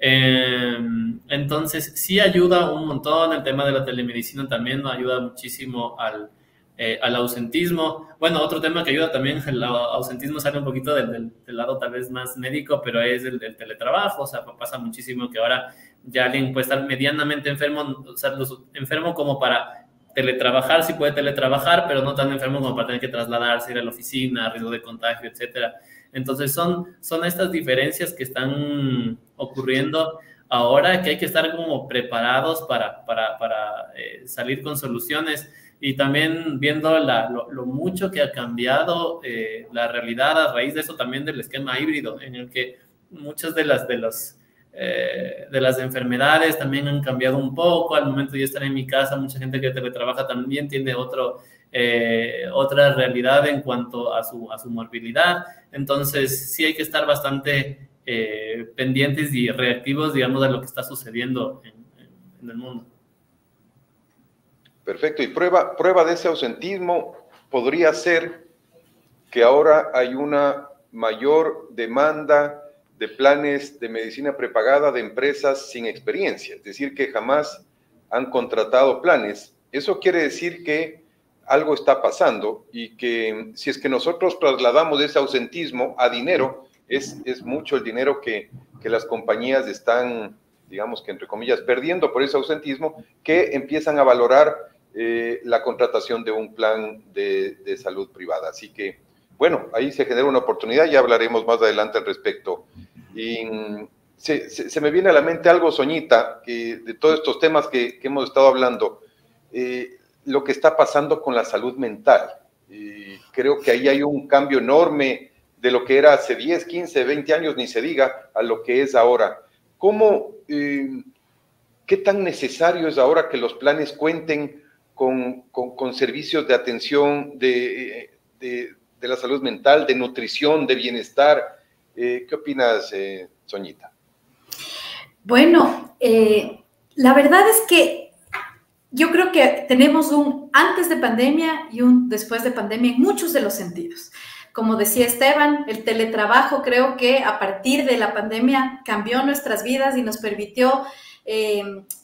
Entonces, sí ayuda un montón. El tema de la telemedicina también nos ayuda muchísimo al ausentismo. Bueno, otro tema que ayuda también, el ausentismo sale un poquito del lado tal vez más médico, pero es el del teletrabajo. O sea, pasa muchísimo que ahora ya alguien puede estar medianamente enfermo, o sea, enfermo como para teletrabajar, sí puede teletrabajar, pero no tan enfermo como para tener que trasladarse, ir a la oficina, riesgo de contagio, etcétera. Entonces son estas diferencias que están ocurriendo ahora, que hay que estar como preparados para salir con soluciones, y también viendo lo mucho que ha cambiado la realidad a raíz de eso, también del esquema híbrido, en el que muchas de las enfermedades también han cambiado un poco. Al momento de estar en mi casa, mucha gente que teletrabaja también tiene otra realidad en cuanto a su morbilidad. Entonces, sí hay que estar bastante pendientes y reactivos, digamos, a lo que está sucediendo en el mundo. Perfecto. Y prueba de ese ausentismo podría ser que ahora hay una mayor demanda de planes de medicina prepagada de empresas sin experiencia, es decir, que jamás han contratado planes. Eso quiere decir que algo está pasando y que si es que nosotros trasladamos ese ausentismo a dinero, es mucho el dinero que las compañías están, digamos que entre comillas, perdiendo por ese ausentismo, que empiezan a valorar la contratación de un plan de salud privada. Así que, bueno, ahí se genera una oportunidad, ya hablaremos más adelante al respecto. Y se me viene a la mente algo, Soñita, que de todos estos temas que hemos estado hablando, lo que está pasando con la salud mental. Creo que ahí hay un cambio enorme de lo que era hace 10, 15, 20 años, ni se diga, a lo que es ahora. ¿Cómo, qué tan necesario es ahora que los planes cuenten con servicios de atención de la salud mental, de nutrición, de bienestar? ¿Qué opinas, Soñita? Bueno, la verdad es que yo creo que tenemos un antes de pandemia y un después de pandemia en muchos de los sentidos. Como decía Esteban, el teletrabajo creo que a partir de la pandemia cambió nuestras vidas y nos permitió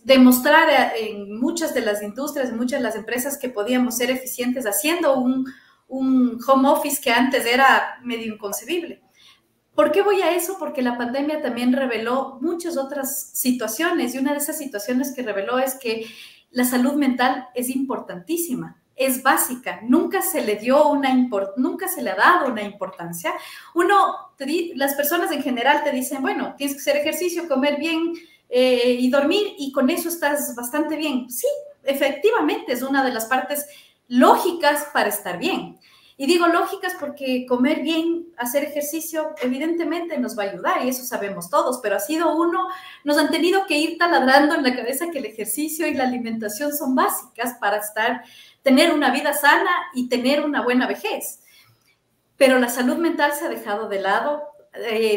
demostrar en muchas de las industrias, en muchas de las empresas que podíamos ser eficientes haciendo un home office que antes era medio inconcebible. ¿Por qué voy a eso? Porque la pandemia también reveló muchas otras situaciones y una de esas situaciones que reveló es que la salud mental es importantísima, es básica, nunca se le ha dado una importancia. Las personas en general te dicen, bueno, tienes que hacer ejercicio, comer bien y dormir y con eso estás bastante bien. Sí, efectivamente es una de las partes lógicas para estar bien. Y digo lógicas porque comer bien, hacer ejercicio, evidentemente nos va a ayudar y eso sabemos todos, pero nos han tenido que ir taladrando en la cabeza que el ejercicio y la alimentación son básicas para tener una vida sana y tener una buena vejez. Pero la salud mental se ha dejado de lado,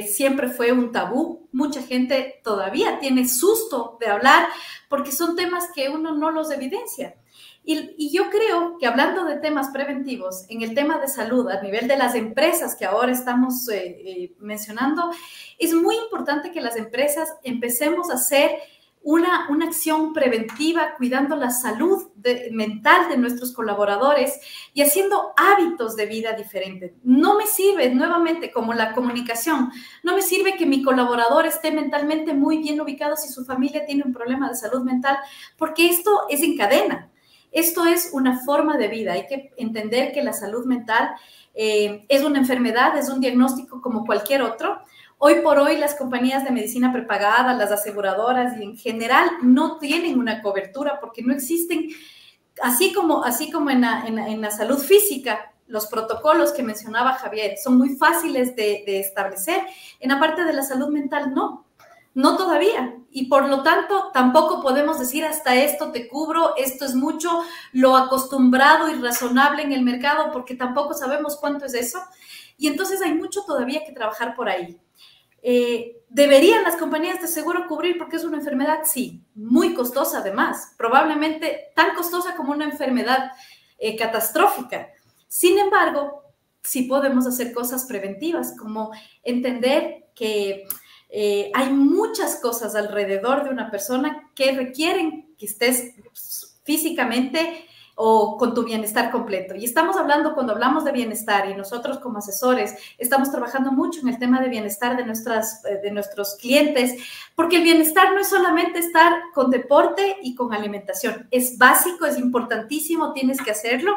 siempre fue un tabú, mucha gente todavía tiene susto de hablar porque son temas que uno no los evidencia. Y yo creo que hablando de temas preventivos, en el tema de salud, a nivel de las empresas que ahora estamos mencionando, es muy importante que las empresas empecemos a hacer una acción preventiva cuidando la salud mental de nuestros colaboradores y haciendo hábitos de vida diferentes. No me sirve, nuevamente, como la comunicación, no me sirve que mi colaborador esté mentalmente muy bien ubicado si su familia tiene un problema de salud mental, porque esto es en cadena. Esto es una forma de vida. Hay que entender que la salud mental es una enfermedad, es un diagnóstico como cualquier otro. Hoy por hoy las compañías de medicina prepagada, las aseguradoras y en general no tienen una cobertura porque no existen, así como en la salud física, los protocolos que mencionaba Javier son muy fáciles de establecer. En la parte de la salud mental no todavía. Y por lo tanto, tampoco podemos decir hasta esto te cubro, esto es mucho, lo acostumbrado y razonable en el mercado, porque tampoco sabemos cuánto es eso. Y entonces hay mucho todavía que trabajar por ahí. ¿Deberían las compañías de seguro cubrir porque es una enfermedad? Sí, muy costosa además, probablemente tan costosa como una enfermedad catastrófica. Sin embargo, sí podemos hacer cosas preventivas, como entender que hay muchas cosas alrededor de una persona que requieren que estés físicamente o con tu bienestar completo. Y estamos hablando, cuando hablamos de bienestar y nosotros como asesores estamos trabajando mucho en el tema de bienestar de nuestros clientes, porque el bienestar no es solamente estar con deporte y con alimentación. Es básico, es importantísimo, tienes que hacerlo,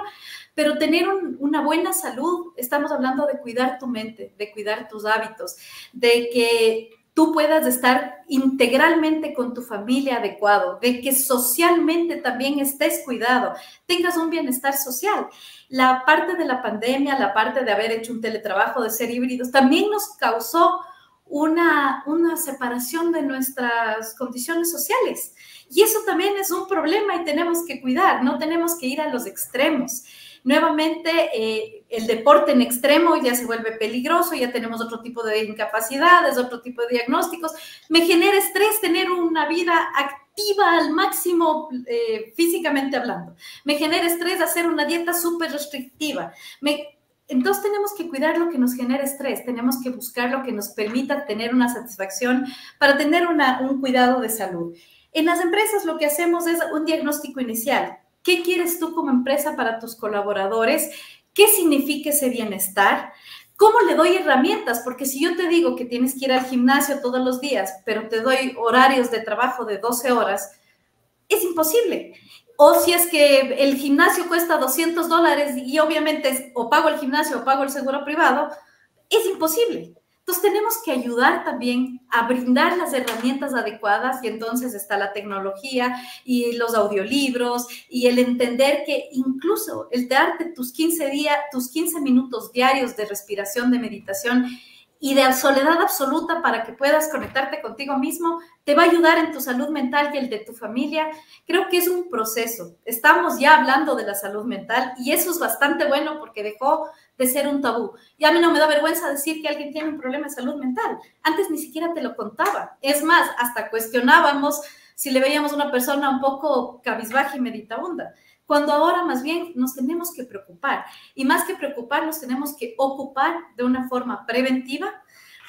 pero tener una buena salud, estamos hablando de cuidar tu mente, de cuidar tus hábitos, de que tú puedas estar integralmente con tu familia adecuado, de que socialmente también estés cuidado, tengas un bienestar social. La parte de la pandemia, la parte de haber hecho un teletrabajo, de ser híbridos, también nos causó una separación de nuestras condiciones sociales. Y eso también es un problema y tenemos que cuidar, no tenemos que ir a los extremos. Nuevamente, el deporte en extremo ya se vuelve peligroso, ya tenemos otro tipo de incapacidades, otro tipo de diagnósticos. Me genera estrés tener una vida activa al máximo físicamente hablando. Me genera estrés hacer una dieta súper restrictiva. Entonces tenemos que cuidar lo que nos genera estrés, tenemos que buscar lo que nos permita tener una satisfacción para tener un cuidado de salud. En las empresas lo que hacemos es un diagnóstico inicial. ¿Qué quieres tú como empresa para tus colaboradores? ¿Qué significa ese bienestar? ¿Cómo le doy herramientas? Porque si yo te digo que tienes que ir al gimnasio todos los días, pero te doy horarios de trabajo de 12 horas, es imposible. O si es que el gimnasio cuesta $200 y obviamente o pago el gimnasio o pago el seguro privado, es imposible. Entonces tenemos que ayudar también a brindar las herramientas adecuadas y entonces está la tecnología y los audiolibros y el entender que incluso el darte tus 15 minutos diarios de respiración, de meditación y de soledad absoluta para que puedas conectarte contigo mismo, te va a ayudar en tu salud mental y el de tu familia. Creo que es un proceso. Estamos ya hablando de la salud mental y eso es bastante bueno porque dejó de ser un tabú. Y a mí no me da vergüenza decir que alguien tiene un problema de salud mental. Antes ni siquiera te lo contaba. Es más, hasta cuestionábamos si le veíamos a una persona un poco cabizbaja y meditabunda. Cuando ahora más bien nos tenemos que preocupar y más que preocupar nos tenemos que ocupar de una forma preventiva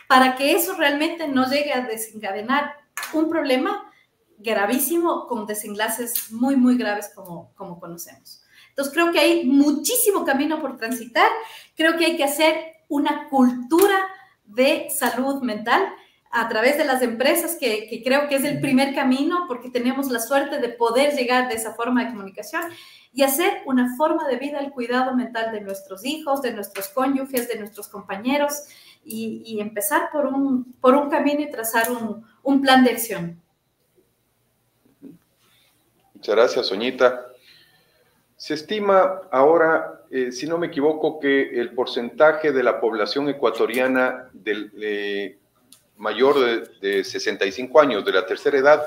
para que eso realmente no llegue a desencadenar un problema gravísimo con desenlaces muy, muy graves como conocemos. Entonces creo que hay muchísimo camino por transitar, creo que hay que hacer una cultura de salud mental a través de las empresas, que creo que es el primer camino, porque tenemos la suerte de poder llegar de esa forma de comunicación y hacer una forma de vida, el cuidado mental de nuestros hijos, de nuestros cónyuges, de nuestros compañeros, y empezar por un camino y trazar un plan de acción. Muchas gracias, Soñita. Se estima ahora, si no me equivoco, que el porcentaje de la población ecuatoriana mayor de 65 años, de la tercera edad,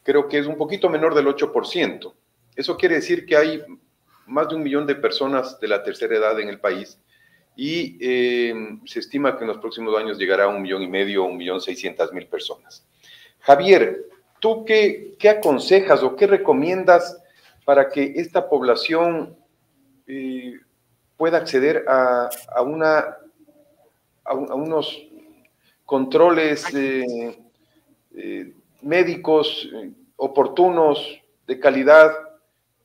creo que es un poquito menor del 8%. Eso quiere decir que hay más de 1 millón de personas de la tercera edad en el país y se estima que en los próximos años llegará a 1,5 millones, 1,600,000 personas. Javier, ¿tú qué aconsejas o qué recomiendas para que esta población pueda acceder a unos controles médicos oportunos, de calidad,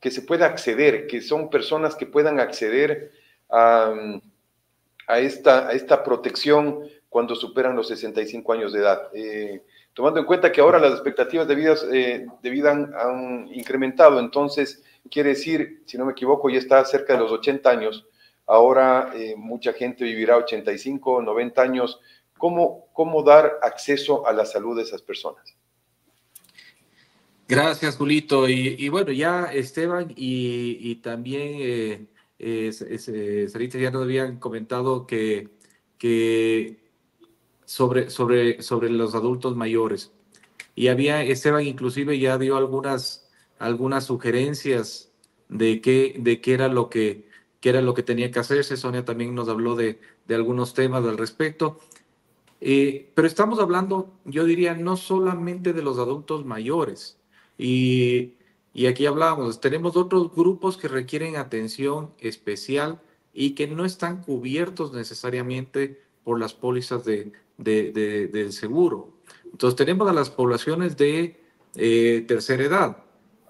que se pueda acceder, que son personas que puedan acceder a esta protección cuando superan los 65 años de edad? Tomando en cuenta que ahora las expectativas de vida han incrementado, entonces quiere decir, si no me equivoco, ya está cerca de los 80 años, ahora mucha gente vivirá 85, 90 años. ¿Cómo dar acceso a la salud de esas personas? Gracias, Julito. Y bueno, ya Esteban y también Sarita ya nos habían comentado que sobre los adultos mayores. Y Esteban inclusive ya dio algunas sugerencias de qué era lo que tenía que hacerse. Sonia también nos habló de algunos temas al respecto. Pero estamos hablando, yo diría, no solamente de los adultos mayores. Y aquí hablábamos, tenemos otros grupos que requieren atención especial y que no están cubiertos necesariamente por las pólizas del seguro. Entonces tenemos a las poblaciones de tercera edad.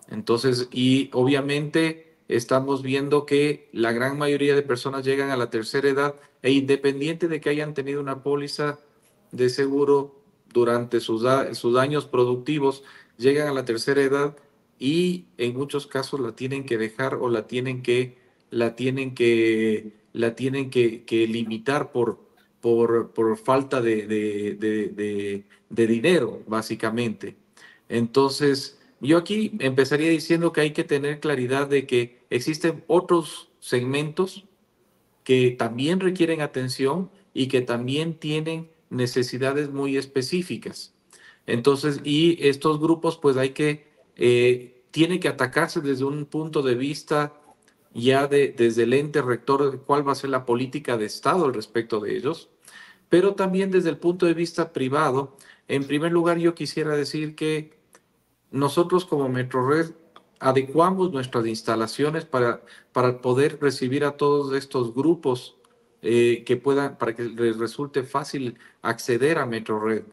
Entonces, y obviamente estamos viendo que la gran mayoría de personas llegan a la tercera edad e independiente de que hayan tenido una póliza de seguro durante sus años productivos, llegan a la tercera edad y en muchos casos la tienen que dejar o la tienen que limitar por falta de dinero, básicamente. Entonces, yo aquí empezaría diciendo que hay que tener claridad de que existen otros segmentos que también requieren atención y que también tienen necesidades muy específicas. Entonces, y estos grupos, pues tiene que atacarse desde un punto de vista ya desde el ente rector de cuál va a ser la política de Estado al respecto de ellos, pero también desde el punto de vista privado. En primer lugar, yo quisiera decir que nosotros como Metrored adecuamos nuestras instalaciones para poder recibir a todos estos grupos para que les resulte fácil acceder a Metrored.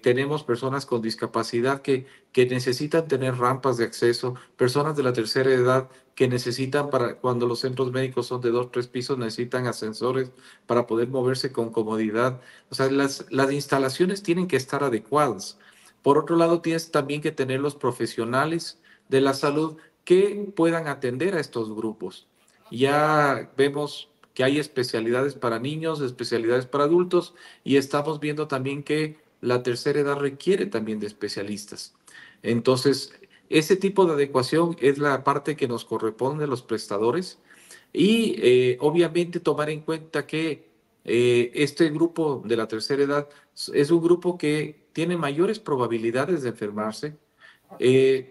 Tenemos personas con discapacidad que necesitan tener rampas de acceso, personas de la tercera edad que necesitan, cuando los centros médicos son de 2, 3 pisos, necesitan ascensores para poder moverse con comodidad. O sea, las instalaciones tienen que estar adecuadas. Por otro lado, tienes también que tener los profesionales de la salud que puedan atender a estos grupos. Ya vemos que hay especialidades para niños, especialidades para adultos, y estamos viendo también que la tercera edad requiere también de especialistas. Entonces, ese tipo de adecuación es la parte que nos corresponde a los prestadores y obviamente tomar en cuenta que este grupo de la tercera edad es un grupo que tiene mayores probabilidades de enfermarse.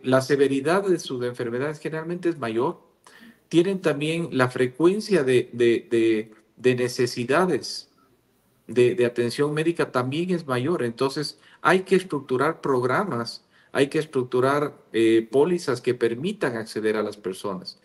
La severidad de sus enfermedades generalmente es mayor. Tienen también la frecuencia de necesidades de atención médica también es mayor. Entonces, hay que estructurar programas, hay que estructurar pólizas que permitan acceder a las personas.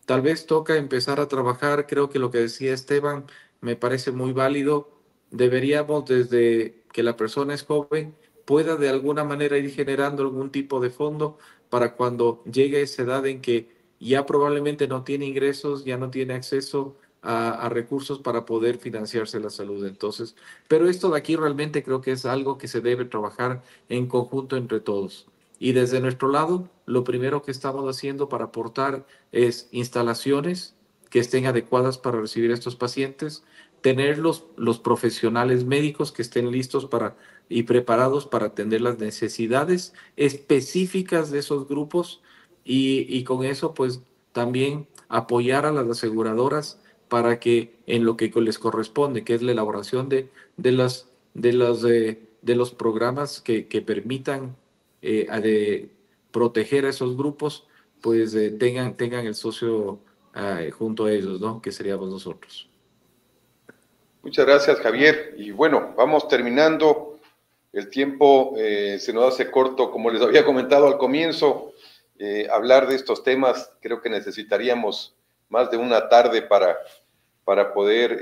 Tal vez toca empezar a trabajar, creo que lo que decía Esteban me parece muy válido. Deberíamos, desde que la persona es joven, pueda de alguna manera ir generando algún tipo de fondo para cuando llegue a esa edad en que ya probablemente no tiene ingresos, ya no tiene acceso a recursos para poder financiarse la salud. Entonces, pero esto de aquí realmente creo que es algo que se debe trabajar en conjunto entre todos. Y desde nuestro lado, lo primero que estamos haciendo para aportar es instalaciones que estén adecuadas para recibir a estos pacientes, tener los profesionales médicos que estén listos y preparados para atender las necesidades específicas de esos grupos y con eso pues también apoyar a las aseguradoras para que en lo que les corresponde, que es la elaboración de los programas que permitan de proteger a esos grupos, pues tengan el socio junto a ellos, ¿no? Que seríamos nosotros. Muchas gracias, Javier. Y bueno, vamos terminando. El tiempo se nos hace corto, como les había comentado al comienzo. Hablar de estos temas, creo que necesitaríamos más de una tarde para poder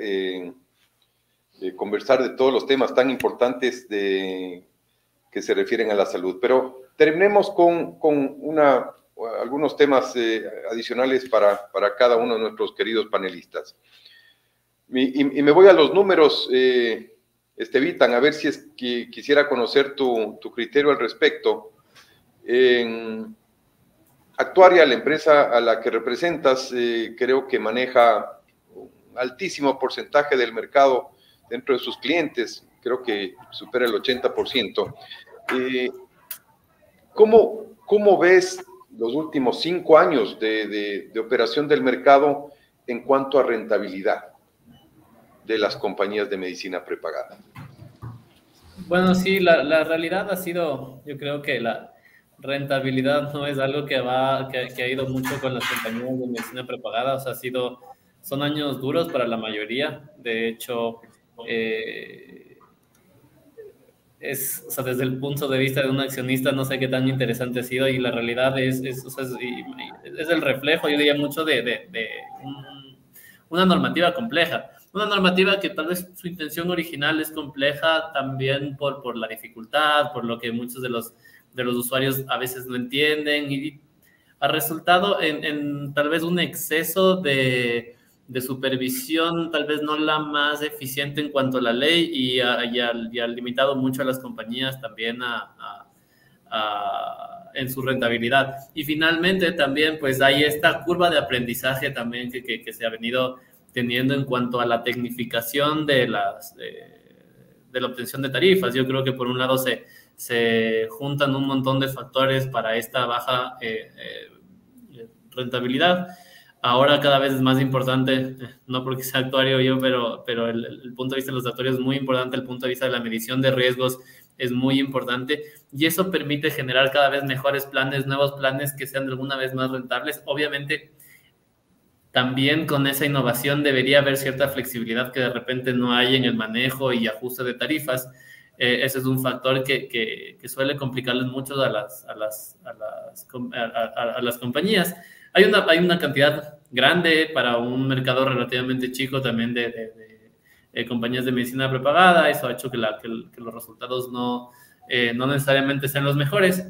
conversar de todos los temas tan importantes que se refieren a la salud. Pero terminemos con algunos temas adicionales para cada uno de nuestros queridos panelistas. Y me voy a los números, Estevitan, a ver si es que quisiera conocer tu criterio al respecto. En Actuaria, la empresa a la que representas, creo que maneja un altísimo porcentaje del mercado dentro de sus clientes, creo que supera el 80%. ¿Cómo ves los últimos 5 años de operación del mercado en cuanto a rentabilidad de las compañías de medicina prepagada? Bueno, sí, la realidad ha sido, yo creo que la rentabilidad no es algo que ha ido mucho con las compañías de medicina prepagada, o sea, son años duros para la mayoría. De hecho, o sea, desde el punto de vista de un accionista, no sé qué tan interesante ha sido, y la realidad es el reflejo, yo diría, mucho de una normativa compleja. Una normativa que tal vez su intención original es compleja también por la dificultad, por lo que muchos de los usuarios a veces no entienden, y ha resultado en tal vez un exceso de supervisión, tal vez no la más eficiente en cuanto a la ley, y ha limitado mucho a las compañías también en su rentabilidad. Y finalmente también pues hay esta curva de aprendizaje también que se ha venido teniendo en cuanto a la tecnificación de la obtención de tarifas. Yo creo que por un lado se juntan un montón de factores para esta baja rentabilidad. Ahora cada vez es más importante, no porque sea actuario yo, pero el punto de vista de los actuarios es muy importante, el punto de vista de la medición de riesgos es muy importante, y eso permite generar cada vez mejores planes, nuevos planes que sean de alguna vez más rentables. Obviamente, también con esa innovación debería haber cierta flexibilidad que de repente no hay en el manejo y ajuste de tarifas. Ese es un factor que suele complicarles mucho a las compañías. Hay una cantidad grande para un mercado relativamente chico también de compañías de medicina prepagada. Eso ha hecho que los resultados no necesariamente sean los mejores.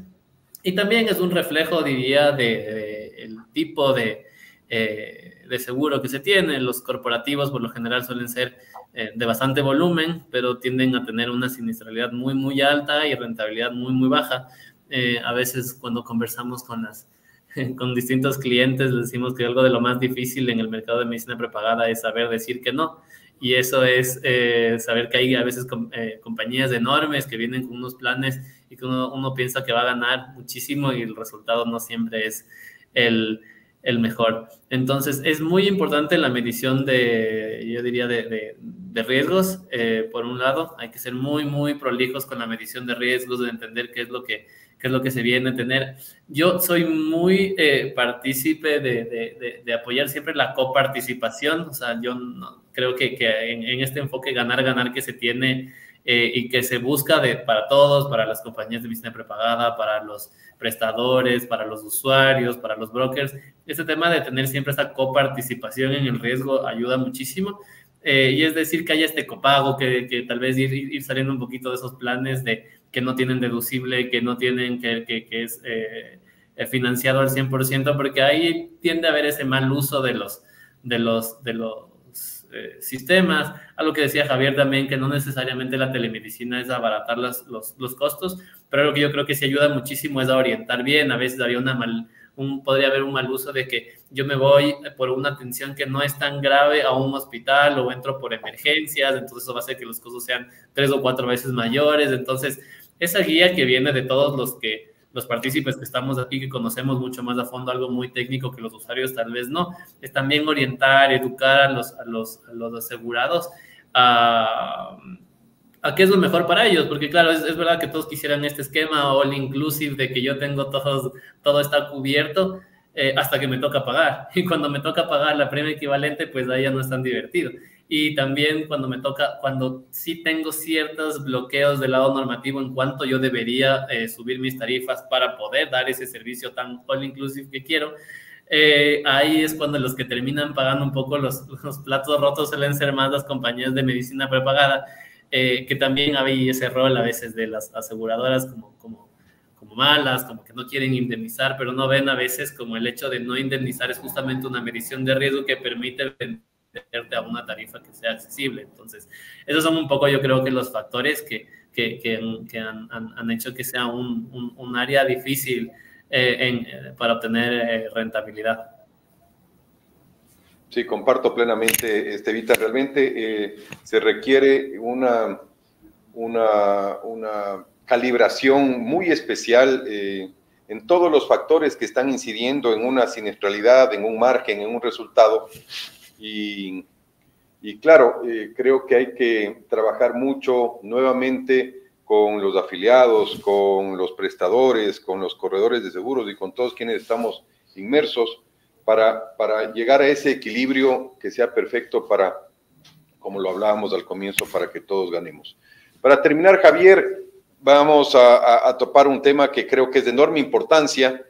Y también es un reflejo, diría, del tipo de seguro que se tiene. Los corporativos por lo general suelen ser de bastante volumen, pero tienden a tener una siniestralidad muy, muy alta y rentabilidad muy, muy baja. A veces cuando conversamos con con distintos clientes les decimos que algo de lo más difícil en el mercado de medicina prepagada es saber decir que no. Y eso es saber que hay a veces compañías enormes que vienen con unos planes y que uno piensa que va a ganar muchísimo y el resultado no siempre es el mejor. Entonces, es muy importante la medición yo diría, de riesgos. Por un lado, hay que ser muy, muy prolijos con la medición de riesgos, de entender qué es lo que se viene a tener. Yo soy muy partícipe de apoyar siempre la coparticipación. O sea, yo creo que en este enfoque ganar que se tiene y que se busca para todos, para las compañías de medicina prepagada, para los prestadores, para los usuarios, para los brokers, este tema de tener siempre esta coparticipación en el riesgo ayuda muchísimo. Y es decir, que haya este copago, que tal vez ir saliendo un poquito de esos planes que no tienen deducible, que no tienen, que es financiado al 100%, porque ahí tiende a haber ese mal uso de los sistemas. A lo que decía Javier también, que no necesariamente la telemedicina es abaratar los costos, pero lo que yo creo que sí ayuda muchísimo es a orientar bien. A veces podría haber un mal uso de que yo me voy por una atención que no es tan grave a un hospital o entro por emergencias, entonces eso va a hacer que los costos sean 3 o 4 veces mayores. Entonces, esa guía que viene de todos los partícipes que estamos aquí, que conocemos mucho más a fondo algo muy técnico que los usuarios tal vez no, es también orientar, educar a los asegurados a qué es lo mejor para ellos, porque claro, es verdad que todos quisieran este esquema all inclusive de que yo tengo todo está cubierto hasta que me toca pagar, y cuando me toca pagar la premia equivalente, pues ahí ya no es tan divertido. Y también cuando sí tengo ciertos bloqueos del lado normativo en cuanto yo debería subir mis tarifas para poder dar ese servicio tan all inclusive que quiero, ahí es cuando los que terminan pagando un poco los platos rotos suelen ser más las compañías de medicina prepagada, que también hay ese rol a veces de las aseguradoras como malas, como que no quieren indemnizar, pero no ven a veces como el hecho de no indemnizar es justamente una medición de riesgo que permite venderte a una tarifa que sea accesible. Entonces, esos son un poco, yo creo que los factores que han hecho que sea un área difícil para obtener rentabilidad. Sí, comparto plenamente, Estevita. Realmente se requiere una calibración muy especial en todos los factores que están incidiendo en una siniestralidad, en un margen, en un resultado. Y claro, creo que hay que trabajar mucho nuevamente con los afiliados, con los prestadores, con los corredores de seguros y con todos quienes estamos inmersos para llegar a ese equilibrio que sea perfecto como lo hablábamos al comienzo, para que todos ganemos. Para terminar, Javier, vamos a topar un tema que creo que es de enorme importancia.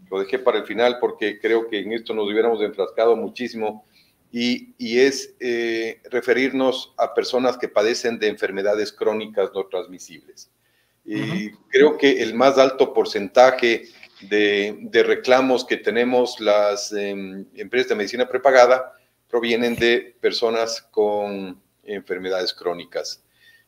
Lo dejé para el final porque creo que en esto nos hubiéramos enfrascado muchísimo, y es referirnos a personas que padecen de enfermedades crónicas no transmisibles. Y creo que el más alto porcentaje de reclamos que tenemos las empresas de medicina prepagada provienen de personas con enfermedades crónicas.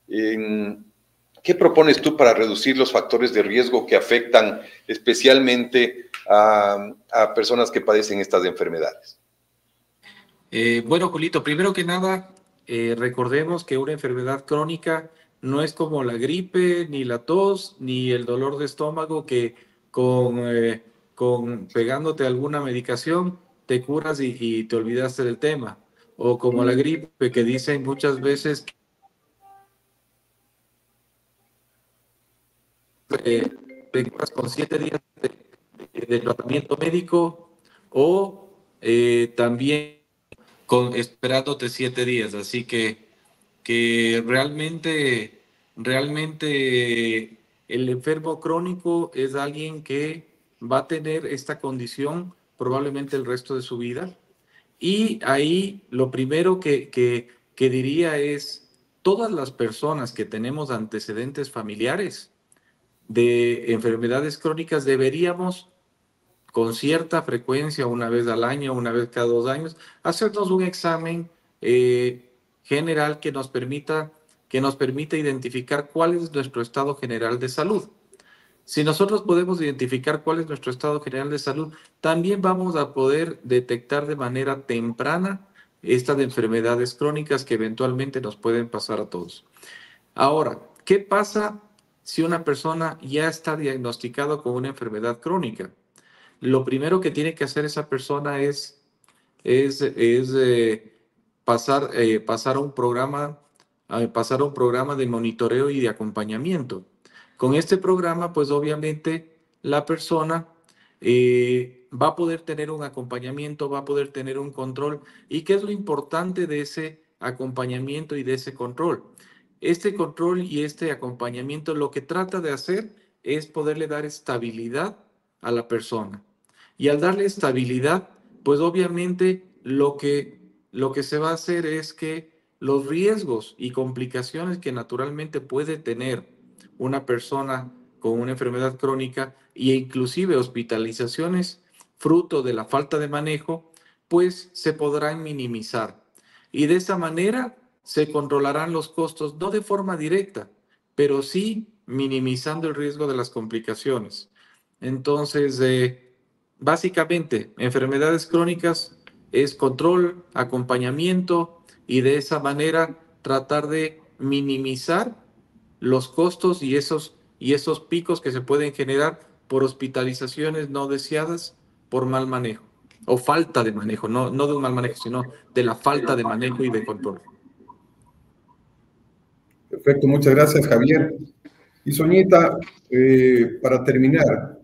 ¿Qué propones tú para reducir los factores de riesgo que afectan especialmente a personas que padecen estas enfermedades? Bueno, Julito, primero que nada, recordemos que una enfermedad crónica no es como la gripe, ni la tos, ni el dolor de estómago, que con pegándote alguna medicación te curas y te olvidaste del tema. O como la gripe, que dicen muchas veces que te curas con 7 días de tratamiento médico, o también esperándote 7 días. Así que realmente el enfermo crónico es alguien que va a tener esta condición probablemente el resto de su vida. Y ahí lo primero que diría es, todas las personas que tenemos antecedentes familiares de enfermedades crónicas deberíamos, con cierta frecuencia, una vez al año, una vez cada 2 años, hacernos un examen general que nos permita identificar cuál es nuestro estado general de salud. Si nosotros podemos identificar cuál es nuestro estado general de salud, también vamos a poder detectar de manera temprana estas enfermedades crónicas que eventualmente nos pueden pasar a todos. Ahora, ¿qué pasa si una persona ya está diagnosticada con una enfermedad crónica? Lo primero que tiene que hacer esa persona es pasar a un programa de monitoreo y de acompañamiento. Con este programa, pues obviamente la persona va a poder tener un acompañamiento, va a poder tener un control. ¿Y qué es lo importante de ese acompañamiento y de ese control? Este control y este acompañamiento lo que trata de hacer es poderle dar estabilidad a la persona. Y al darle estabilidad, pues obviamente lo que se va a hacer es que los riesgos y complicaciones que naturalmente puede tener una persona con una enfermedad crónica e inclusive hospitalizaciones fruto de la falta de manejo, pues se podrán minimizar. Y de esa manera se controlarán los costos, no de forma directa, pero sí minimizando el riesgo de las complicaciones. Entonces, básicamente, enfermedades crónicas es control, acompañamiento y de esa manera tratar de minimizar los costos y esos picos que se pueden generar por hospitalizaciones no deseadas por mal manejo o falta de manejo, no de un mal manejo, sino de la falta de manejo y de control. Perfecto, muchas gracias, Javier. Y Soñita, para terminar,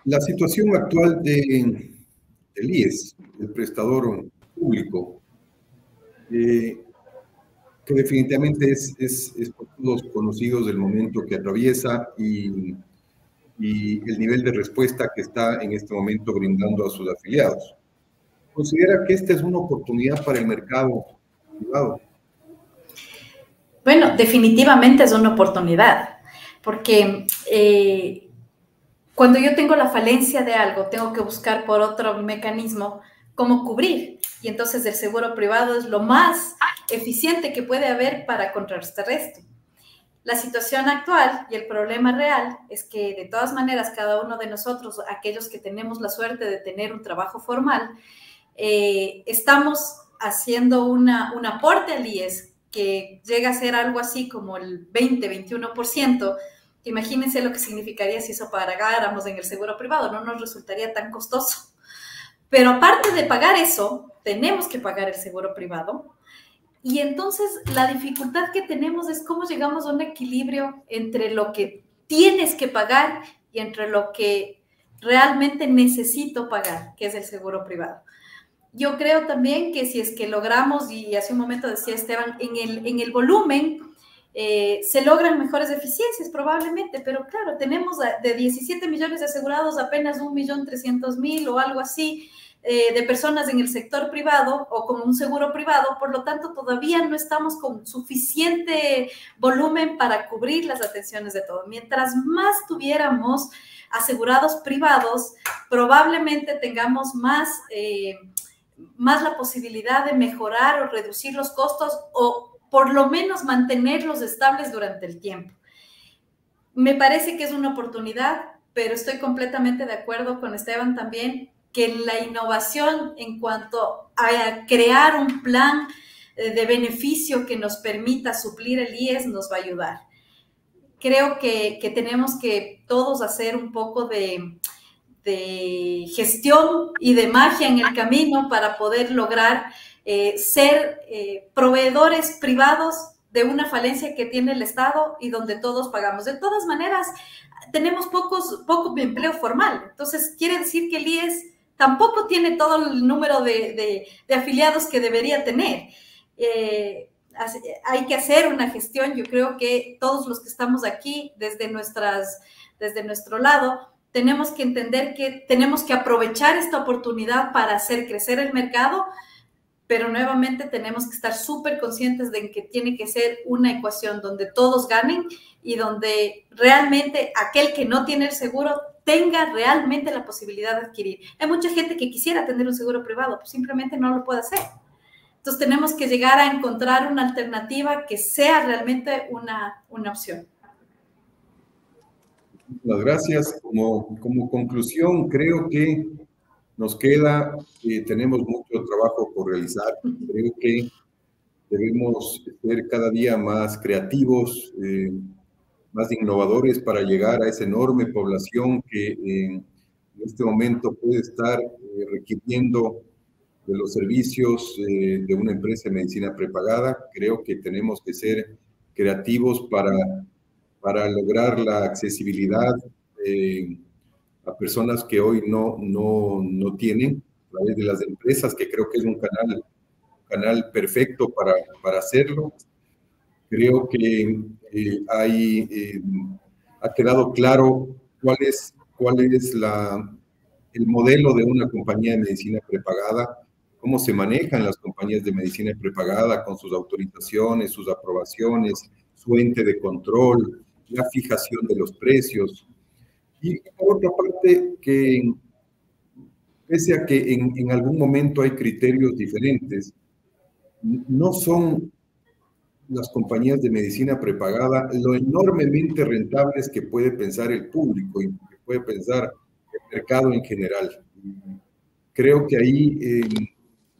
la situación actual del IES, el prestador público, que definitivamente es por todos conocidos del momento que atraviesa y el nivel de respuesta que está en este momento brindando a sus afiliados. ¿Considera que esta es una oportunidad para el mercado privado? Bueno, definitivamente es una oportunidad, porque cuando yo tengo la falencia de algo, tengo que buscar por otro mecanismo cómo cubrir. Y entonces el seguro privado es lo más eficiente que puede haber para contrarrestar esto. La situación actual y el problema real es que de todas maneras cada uno de nosotros, aquellos que tenemos la suerte de tener un trabajo formal, estamos haciendo un aporte al IES que llega a ser algo así como el 20-21%. Imagínense lo que significaría si eso pagáramos en el seguro privado, no nos resultaría tan costoso. Pero aparte de pagar eso, tenemos que pagar el seguro privado. Y entonces la dificultad que tenemos es cómo llegamos a un equilibrio entre lo que tienes que pagar y entre lo que realmente necesito pagar, que es el seguro privado. Yo creo también que si es que logramos, y hace un momento decía Esteban, en el volumen se logran mejores eficiencias probablemente, pero claro, tenemos de 17 millones de asegurados apenas 1.300.000 o algo así de personas en el sector privado o con un seguro privado, por lo tanto todavía no estamos con suficiente volumen para cubrir las atenciones de todo. Mientras más tuviéramos asegurados privados, probablemente tengamos más la posibilidad de mejorar o reducir los costos o por lo menos mantenerlos estables durante el tiempo. Me parece que es una oportunidad, pero estoy completamente de acuerdo con Esteban también que la innovación en cuanto a crear un plan de beneficio que nos permita suplir el IES nos va a ayudar. Creo que tenemos que todos hacer un poco de gestión y de magia en el camino para poder lograr ser proveedores privados de una falencia que tiene el Estado y donde todos pagamos. De todas maneras, tenemos poco empleo formal. Entonces, quiere decir que el IES tampoco tiene todo el número de afiliados que debería tener. Hay que hacer una gestión. Yo creo que todos los que estamos aquí, desde nuestro lado, tenemos que entender que tenemos que aprovechar esta oportunidad para hacer crecer el mercado, pero nuevamente tenemos que estar súper conscientes de que tiene que ser una ecuación donde todos ganen y donde realmente aquel que no tiene el seguro tenga realmente la posibilidad de adquirir. Hay mucha gente que quisiera tener un seguro privado, pues simplemente no lo puede hacer. Entonces tenemos que llegar a encontrar una alternativa que sea realmente una opción. Muchas gracias. Como conclusión, creo que nos queda, tenemos mucho trabajo por realizar. Creo que debemos ser cada día más creativos, más innovadores para llegar a esa enorme población que en este momento puede estar requiriendo de los servicios de una empresa de medicina prepagada. Creo que tenemos que ser creativos para lograr la accesibilidad a personas que hoy no tienen, a través de las empresas, que creo que es un canal perfecto para hacerlo. Creo que ha quedado claro cuál es el modelo de una compañía de medicina prepagada, cómo se manejan las compañías de medicina prepagada con sus autorizaciones, sus aprobaciones, su ente de control, la fijación de los precios. Y por otra parte, que pese a que en algún momento hay criterios diferentes, no son las compañías de medicina prepagada lo enormemente rentables que puede pensar el público y que puede pensar el mercado en general. Creo que ahí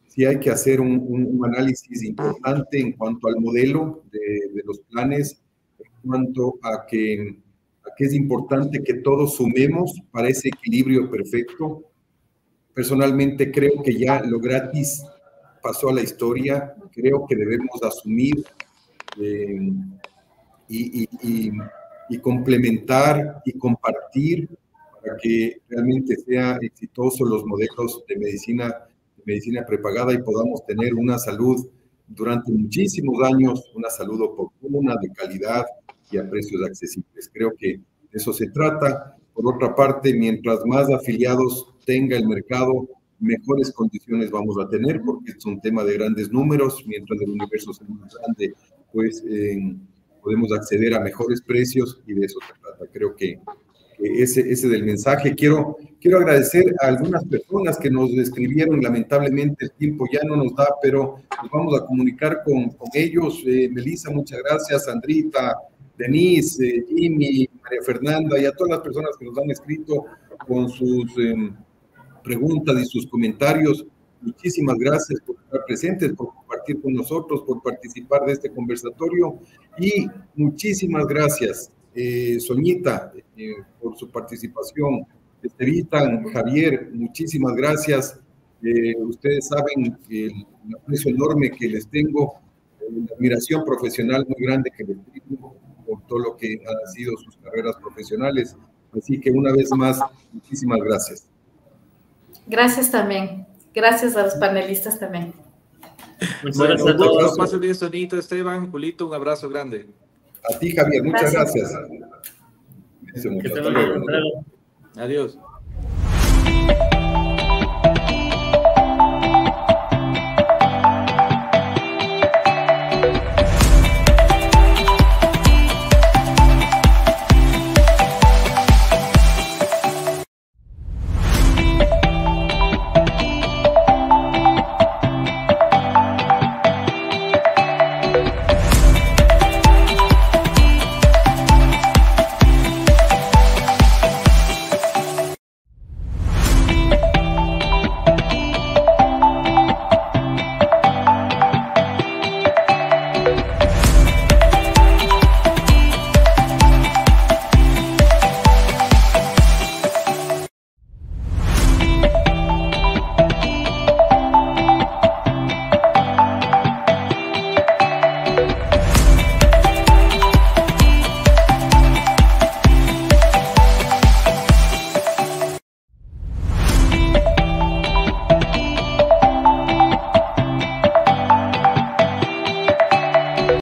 sí hay que hacer un análisis importante en cuanto al modelo de los planes, en cuanto a que es importante que todos sumemos para ese equilibrio perfecto. Personalmente creo que ya lo gratis pasó a la historia. Creo que debemos asumir y complementar y compartir para que realmente sea exitoso los modelos de medicina prepagada y podamos tener una salud durante muchísimos años, una salud oportuna, de calidad y a precios accesibles. Creo que de eso se trata. Por otra parte, mientras más afiliados tenga el mercado, mejores condiciones vamos a tener, porque es un tema de grandes números. Mientras el universo sea más grande, pues podemos acceder a mejores precios y de eso se trata. Creo que ese es el mensaje. Quiero agradecer a algunas personas que nos escribieron. Lamentablemente el tiempo ya no nos da, pero nos vamos a comunicar con ellos. Melissa, muchas gracias. Sandrita, Denise, Jimmy, María Fernanda y a todas las personas que nos han escrito con sus preguntas y sus comentarios. Muchísimas gracias por estar presentes, por compartir con nosotros, por participar de este conversatorio y muchísimas gracias, Soñita, por su participación. Estevitan, Javier, muchísimas gracias. Ustedes saben el aprecio enorme que les tengo, la admiración profesional muy grande que les tengo por todo lo que han sido sus carreras profesionales. Así que una vez más, muchísimas gracias. Gracias también. Gracias a los panelistas también. Muchas Bueno, gracias a todos. pasen bien, Sonito, Esteban, Julito, un abrazo grande. A ti, Javier, muchas Gracias. gracias. Que estén muy bien. Hasta luego. Adiós.